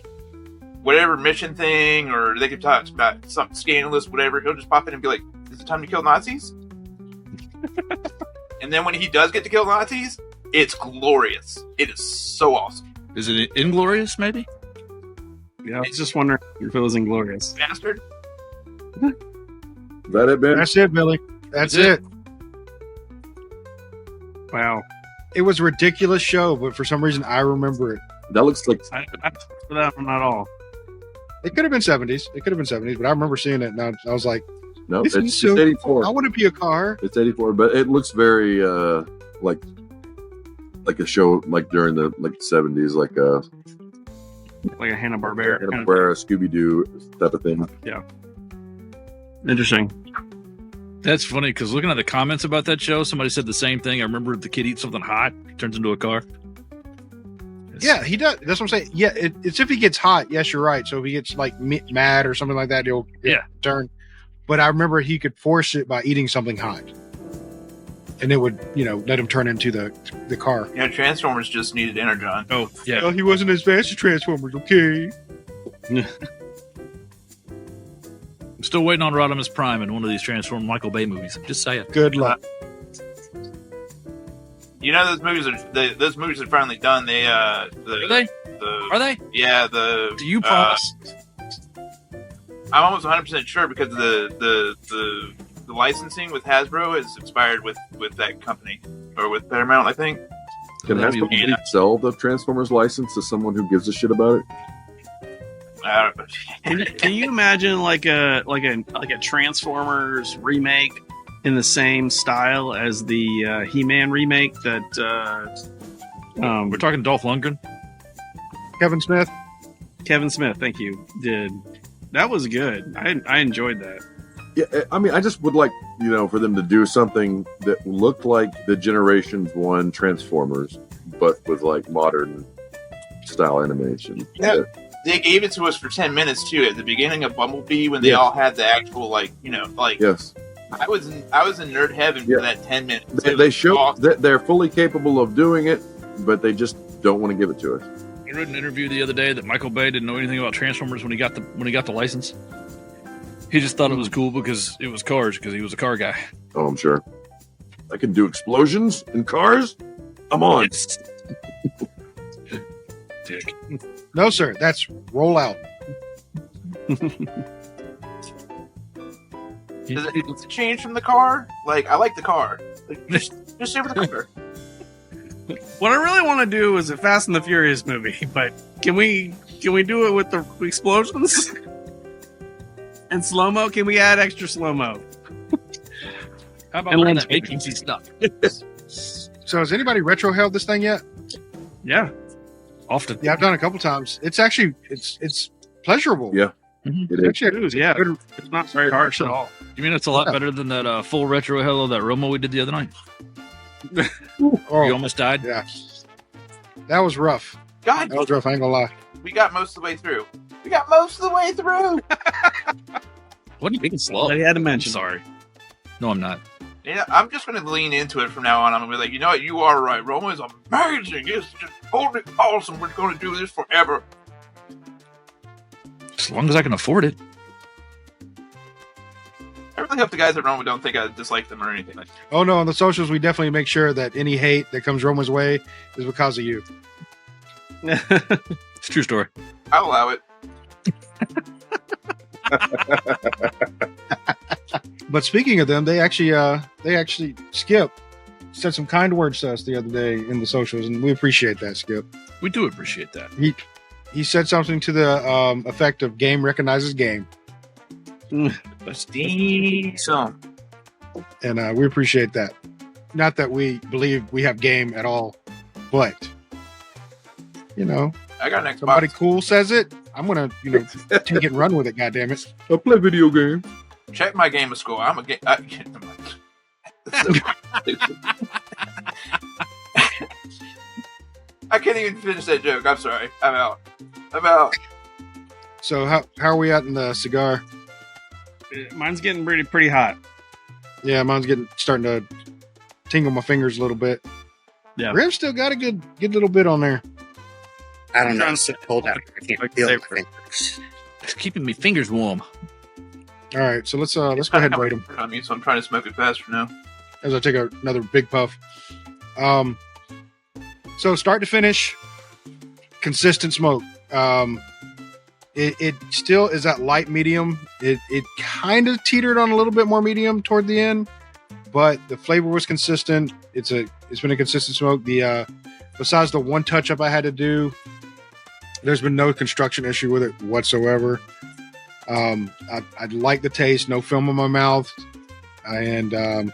whatever mission thing, or they could talk about something scandalous, whatever. He'll just pop in and be like, "Is it time to kill Nazis?" And then when he does get to kill Nazis, it's glorious. It is so awesome. is it Inglorious? Maybe. Yeah, I was just wondering if it was Inglorious. Bastard. Is that it, Ben? That's it, Billy. That's That's it. Wow. It was a ridiculous show, but for some reason I remember it. That looks like I for that one at all. It could have been 70s. It could have been 70s, but I remember seeing it and I was like, no. this It's, is so it's 84. I want to be a car. It's 84, but it looks very like a show like during the 70s, like a Like a Hanna-Barbera. Hanna-Barbera, Scooby-Doo type of thing. Interesting. That's funny because looking at the comments about that show, somebody said the same thing. I remember the kid eats something hot, turns into a car. It's- Yeah, he does. That's what I'm saying. Yeah, it's if he gets hot. Yes, you're right. So if he gets like mad or something like that, he'll turn. But I remember he could force it by eating something hot, and it would let him turn into the car. Transformers just needed Energon. Oh, yeah. Well, he wasn't as fast as Transformers. Okay. I'm still waiting on Rodimus Prime in one of these Transform Michael Bay movies. Just saying. Good luck. Those movies are finally done. They Are they? Are they? Yeah, Do you promise? I'm almost 100% sure because the licensing with Hasbro has expired with that company or with Paramount, I think. Can That'd be Hasbro weird. sell the Transformers license to someone who gives a shit about it? I don't know. Can you imagine like a Transformers remake in the same style as the He-Man remake that We're talking Dolph Lundgren. Kevin Smith. Kevin Smith, thank you, did? That was good. I enjoyed that. Yeah, I mean, I just would like, for them to do something that looked like the Generations 1 Transformers, but with like modern style animation. Yeah. They gave it to us for 10 minutes too at the beginning of Bumblebee when they Yes. all had the actual Yes. I was in nerd heaven Yeah. for that 10 minutes. They show awesome. that they're fully capable of doing it, but they just don't want to give it to us. I read an interview the other day that Michael Bay didn't know anything about Transformers when he got the license. He just thought it was cool because it was cars because he was a car guy. Oh, I'm sure. I can do explosions in cars. I'm on. Dick. No, sir. That's roll out. Does it change from the car? Like, I like the car. Like, just stay with the car. What I really want to do is a Fast and the Furious movie, but can we do it with the explosions and slow mo? Can we add extra slow mo? How about And all Lance that agency stuff? So has anybody retro held this thing yet? Yeah, Often. Yeah, I've done it a couple times. It's actually it's pleasurable. Yeah. Mhm. It is. Actually, yeah. good. It's not very harsh at all. You mean it's a lot better than that full retro hell of that Romo we did the other night? Oh, You almost died. yeah. That was rough. God, That was rough. I ain't gonna lie. we got most of the way through. What are you being slow? I had to I'm mention. sorry. No, I'm not. Yeah, I'm just going to lean into it from now on. I'm going to be like, you know what? You are right. Roma is amazing. It's just totally awesome. We're going to do this forever. As long as I can afford it. I really hope the guys at Roma don't think I dislike them or anything. Like, Oh no, on the socials we definitely make sure that any hate that comes Roman's way is because of you. It's a true story. I'll allow it. But speaking of them, they actually Skip said some kind words to us the other day in the socials, and we appreciate that, Skip. We do appreciate that. He said something to the effect of "game recognizes game," That's decent. and we appreciate that. Not that we believe we have game at all, but I got an Xbox. somebody cool says it, I'm gonna take it and run with it. God damn it! I play video games. Check my gamer score. I'm a game. I can't even finish that joke. I'm sorry. I'm out. So how are we at in the cigar? Mine's getting pretty hot. Yeah, mine's starting to tingle my fingers a little bit. Yeah. Riv's still got a good little bit on there. I don't know. Trying It's so cold out here. I can't feel it. It's keeping me fingers warm. All right, so let's go ahead and rate them On me, so I'm trying to smoke it faster now. as I take another big puff. So start to finish, consistent smoke. It still is that light medium. It kind of teetered on a little bit more medium toward the end, but the flavor was consistent. It's It's been a consistent smoke. The besides the one touch up I had to do, there's been no construction issue with it whatsoever. I like the taste, no film in my mouth, and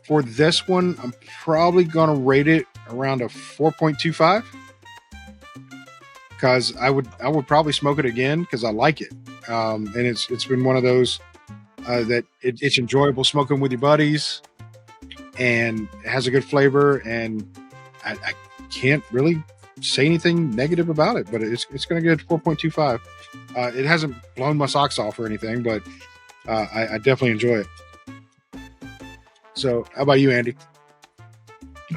for this one, I'm probably gonna rate it around a 4.25 because I would probably smoke it again because I like it, and it's been one of those that it's enjoyable smoking with your buddies, and it has a good flavor, and I can't really say anything negative about it, but it's going to get 4.25. It hasn't blown my socks off or anything, but I definitely enjoy it. So how about you, Andy?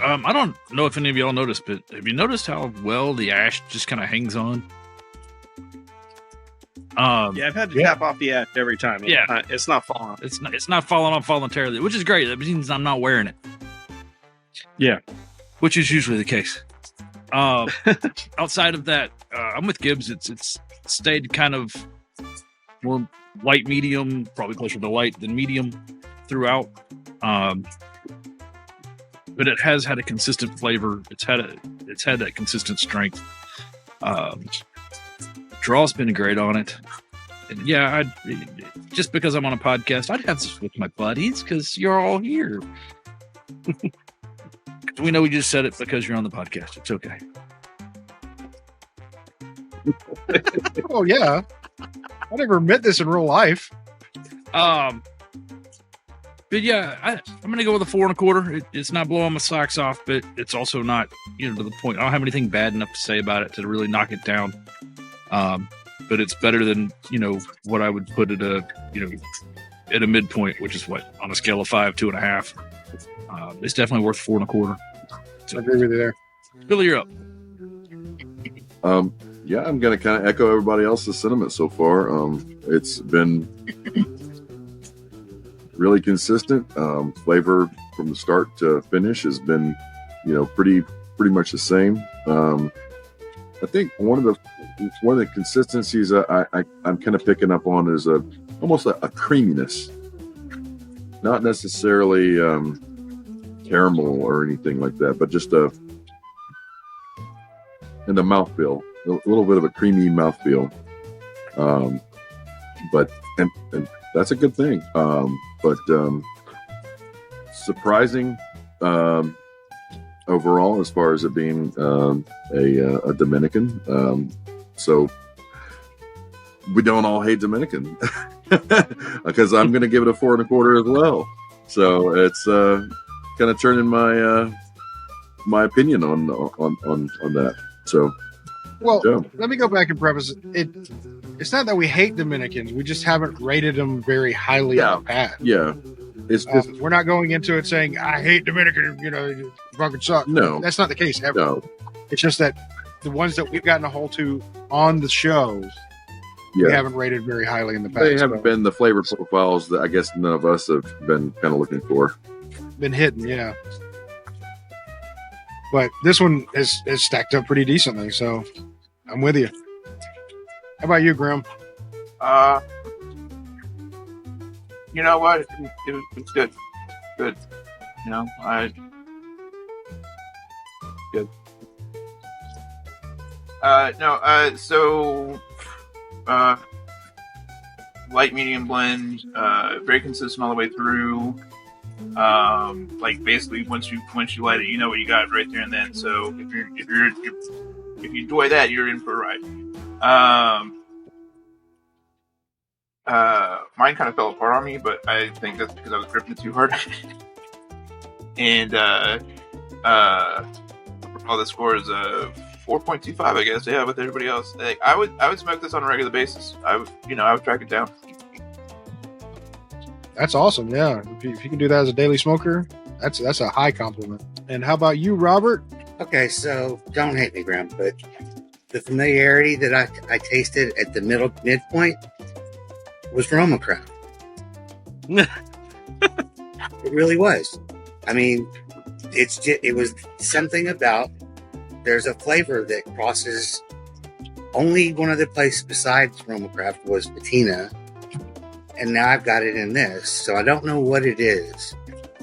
I don't know if any of y'all noticed, but have you noticed how well the ash just kind of hangs on? Yeah, I've had to tap off the ash every time. Yeah. It's not falling off. It's not falling off voluntarily, which is great. That means I'm not wearing it. Yeah. Which is usually the case. Outside of that, I'm with Gibs. It's stayed kind of more light medium, probably closer to light than medium throughout. But it has had a consistent flavor. It's had that consistent strength. Draw's been great on it. And yeah, just because I'm on a podcast, I'd have this with my buddies because you're all here. We know we just said it because you're on the podcast. It's okay. Oh yeah, I never met this in real life. But yeah, I'm gonna go with a 4 1/4. It's not blowing my socks off, but it's also not, to the point. I don't have anything bad enough to say about it to really knock it down. But it's better than what I would put at a midpoint, which is what on a scale of 5, 2.5. It's definitely worth 4 1/4. I agree with you there. Billy, you're up. Yeah, I'm going to kind of echo everybody else's sentiment so far. It's been really consistent. Flavor from the start to finish has been, pretty much the same. I think one of the consistencies I'm kind of picking up on is almost a creaminess, not necessarily caramel or anything like that, but just in the mouthfeel, a little bit of a creamy mouthfeel. But that's a good thing. But surprising overall as far as it being a Dominican. So we don't all hate Dominican because I'm going to give it a 4 1/4 as well. So it's kind of turning my opinion on that. So, well, yeah. Let me go back and preface it. It's not that we hate Dominicans; we just haven't rated them very highly in the past. Yeah, it's just we're not going into it saying I hate Dominican. You fucking suck. No, that's not the case ever. No. It's just that the ones that we've gotten a hold to on the shows, we haven't rated very highly in the past. They haven't been the flavor profiles that I guess none of us have been kind of looking for. Been hidden, yeah. But this one is stacked up pretty decently, so I'm with you. How about you, Grim? You know what? It's good. Good. Good. So light medium blend, very consistent all the way through. Like basically once you light it, you know what you got right there and then. So if you enjoy that, you're in for a ride. Mine kind of fell apart on me, but I think that's because I was gripping it too hard. And all the score is 4.25, I guess. Yeah, with everybody else, like, I would smoke this on a regular basis. I would track it down. That's awesome. Yeah, if you can do that as a daily smoker, that's a high compliment. And how about you, Robert? Okay, so don't hate me, Graham, but the familiarity that I tasted at the midpoint was Romacraft. It really was. I mean, it was something about, there's a flavor that crosses. Only one other place besides Romacraft was Patina, and now I've got it in this, so I don't know what it is.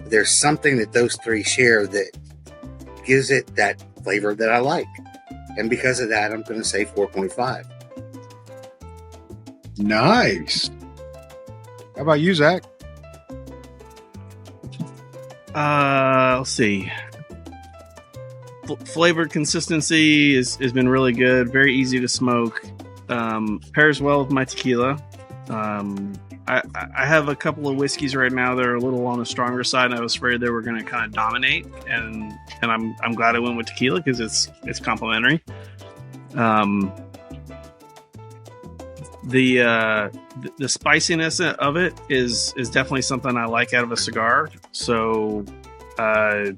there's something that those three share that gives it that flavor that I like. And because of that, I'm going to say 4.5. Nice. How about you, Zach? Let's see. Flavored consistency has been really good. Very easy to smoke. Pairs well with my tequila. I have a couple of whiskeys right now that are a little on the stronger side. I was afraid they were going to kind of dominate, and I'm glad I went with tequila because it's complementary. The spiciness of it is definitely something I like out of a cigar. So I'm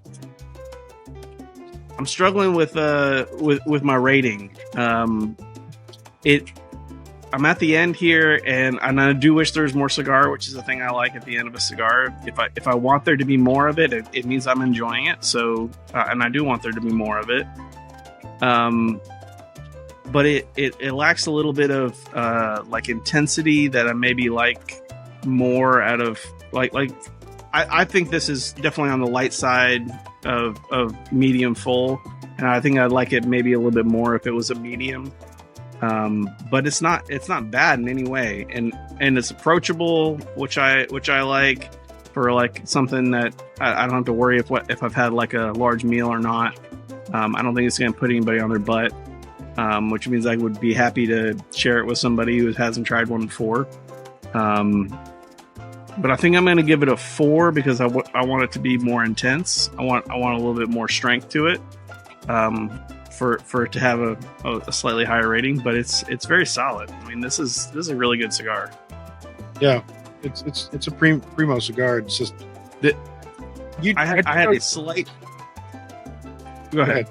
struggling with my rating. I'm at the end here, and I do wish there was more cigar, which is the thing I like at the end of a cigar. If I want there to be more of it, it means I'm enjoying it. So, and I do want there to be more of it. But it lacks a little bit of like intensity that I maybe like more out of like I think this is definitely on the light side of medium full, and I think I'd like it maybe a little bit more if it was a medium. But it's not bad in any way, and it's approachable, which I like for like something that I don't have to worry if I've had like a large meal or not. I don't think it's going to put anybody on their butt, which means I would be happy to share it with somebody who hasn't tried one before. But I think I'm going to give it a 4 because I want it to be more intense. I want a little bit more strength to it. For it to have a slightly higher rating, but it's very solid. I mean, this is a really good cigar. Yeah, it's a primo cigar. It's just that I had a slight. Go ahead.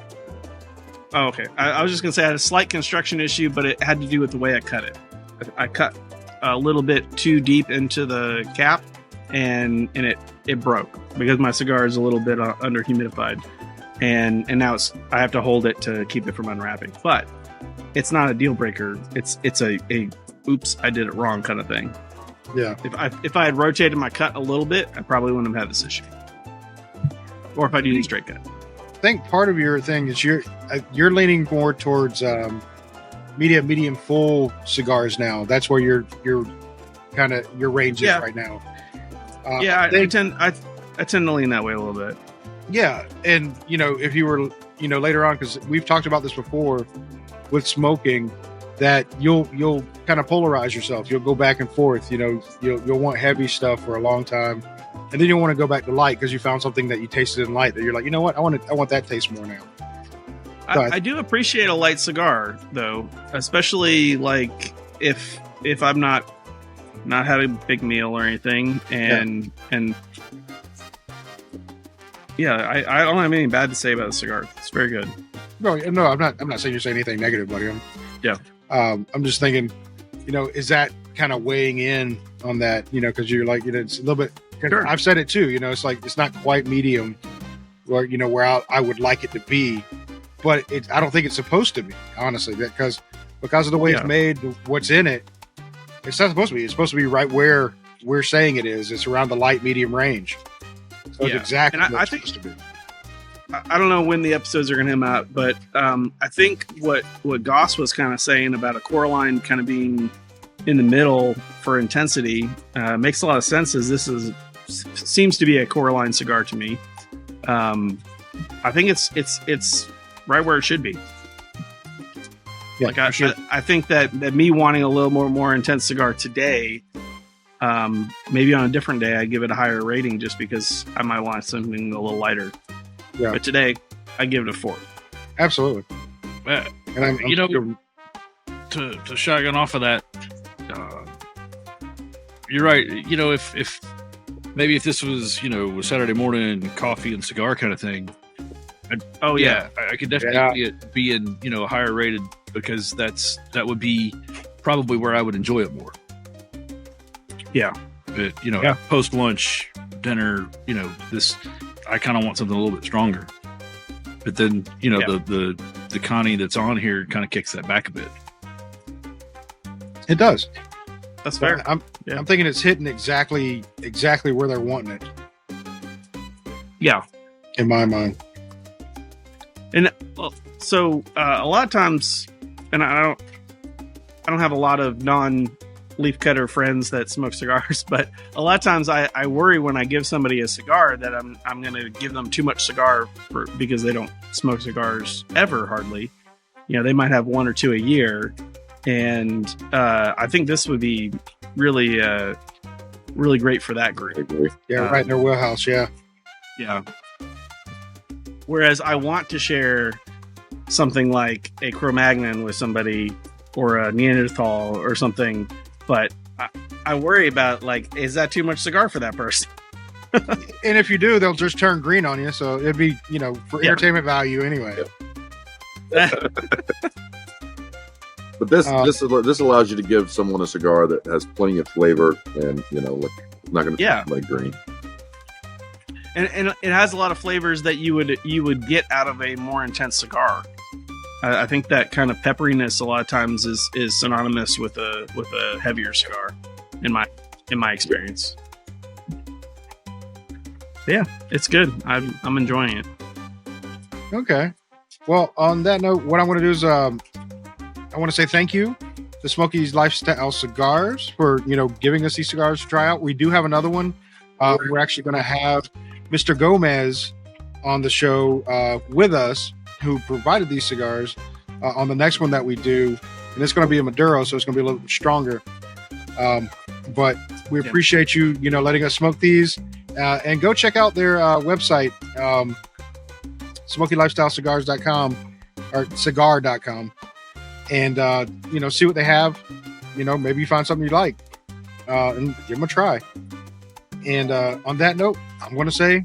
Oh, okay. I was just gonna say I had a slight construction issue, but it had to do with the way I cut it. I cut a little bit too deep into the cap, and it broke because my cigar is a little bit under humidified. And now I have to hold it to keep it from unwrapping, but it's not a deal breaker. It's a oops, I did it wrong kind of thing. Yeah. If I had rotated my cut a little bit, I probably wouldn't have had this issue. Or if I'd used a straight cut. I think part of your thing is you're leaning more towards medium full cigars now. That's where your kind of your range is right now. I tend to lean that way a little bit. Yeah, and if you were later on, because we've talked about this before with smoking, that you'll kind of polarize yourself. You'll go back and forth. You'll want heavy stuff for a long time, and then you'll want to go back to light because you found something that you tasted in light that you're like, you know what, I want that taste more now. So I do appreciate a light cigar though, especially like if I'm not had a big meal or anything, and yeah, I don't have anything bad to say about the cigar. It's very good. No, I'm not saying you're saying anything negative, buddy. I'm just thinking, is that kind of weighing in on that? Because you're like, it's a little bit. Sure. I've said it too. It's like it's not quite medium, where where I would like it to be, but I don't think it's supposed to be, honestly, because of the way it's made, what's in it. It's not supposed to be. It's supposed to be right where we're saying it is. It's around the light medium range. So it's exactly what it's supposed to be. I don't know when the episodes are going to come out, but I think what Goss was kind of saying about a Coraline kind of being in the middle for intensity makes a lot of sense, as this seems to be a Coraline cigar to me. I think it's right where it should be. Yeah, like sure. I think that me wanting a little more intense cigar today, maybe on a different day I give it a higher rating just because I might want something a little lighter. Yeah. But today I give it a 4. Absolutely. And I'm to shotgun off of that, you're right. If maybe if this was a Saturday morning coffee and cigar kind of thing, I could definitely see it being higher rated, because that would be probably where I would enjoy it more. Yeah. But post lunch, dinner, this I kind of want something a little bit stronger. But then the Connie that's on here kind of kicks that back a bit. It does. That's fair. I'm thinking it's hitting exactly where they're wanting it. Yeah. in my mind. And so a lot of times, and I don't have a lot of non-leaf cutter friends that smoke cigars, but a lot of times I worry when I give somebody a cigar that I'm going to give them too much cigar because they don't smoke cigars ever hardly. You know, they might have one or two a year, and I think this would be really really great for that group. I agree. Yeah, right in their wheelhouse. Yeah. Yeah. Whereas I want to share something like a Cro-Magnon with somebody or a Neanderthal or something, but I worry about, like, is that too much cigar for that person? And if you do, they'll just turn green on you. So it'd be, for entertainment value anyway. But this allows you to give someone a cigar that has plenty of flavor and like not going to like green. And it has a lot of flavors that you would get out of a more intense cigar. I think that kind of pepperiness a lot of times is synonymous with a heavier cigar, in my experience. Yeah, it's good. I'm enjoying it. Okay. Well, on that note, what I want to do is I want to say thank you to Smokey's Lifestyle Cigars for giving us these cigars to try out. We do have another one. We're actually going to have Mr. Gomez on the show with us, who provided these cigars on the next one that we do, and it's going to be a Maduro, so it's going to be a little bit stronger. But we appreciate you, letting us smoke these, and go check out their website, SmokeyLifestyleCigars.com or cigar.com, and see what they have. Maybe you find something you like, and give them a try. And on that note, I'm going to say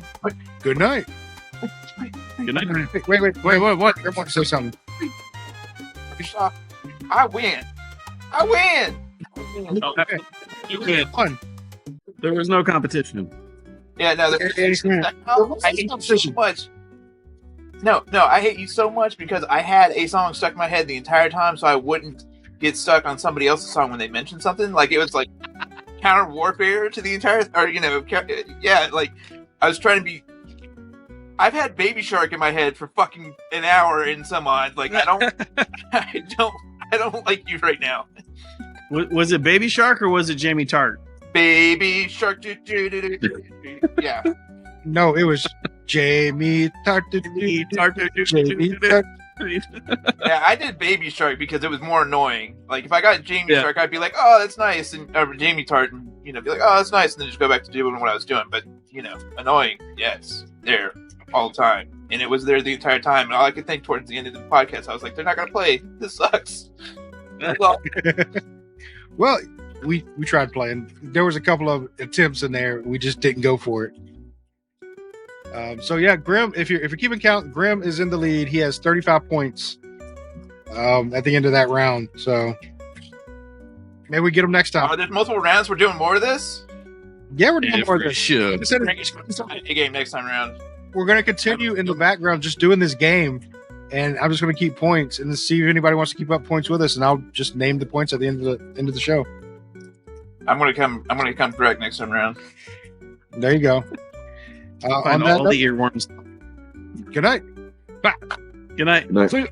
good night. Good night. Wait, what? I want to say something. I win. You win. Fun. There was no competition. Yeah, no, I hate you so much. No, I hate you so much because I had a song stuck in my head the entire time, so I wouldn't get stuck on somebody else's song when they mentioned something. Like, it was like counter warfare to the entire, or like I was trying to be. I've had Baby Shark in my head for fucking an hour and some odd. Like, I don't like you right now. Was it Baby Shark or was it Jamie Tart? Baby Shark. Yeah. No, it was Jamie Tart. Jamie Tart. Yeah, I did Baby Shark because it was more annoying. Like, if I got Jamie Shark, I'd be like, "Oh, that's nice," and Jamie Tart, and be like, "Oh, that's nice," and then just go back to doing what I was doing. But annoying, yes, there all the time, and it was there the entire time. And all I could think towards the end of the podcast, I was like, "They're not gonna play. This sucks." Well, we tried playing. There was a couple of attempts in there. We just didn't go for it. So yeah, Grim, if you're keeping count, Grim is in the lead. He has 35 points at the end of that round. So maybe we get him next time. Oh, there's multiple rounds. We're doing more of this. Yeah, we're doing more of this. Should. A game next time around. We're going to continue in the background just doing this game, and I'm just going to keep points and see if anybody wants to keep up points with us, and I'll just name the points at the end of the show. I'm gonna come direct next time around. There you go. Find all the earworms. Good night. Good night. Nice. See you.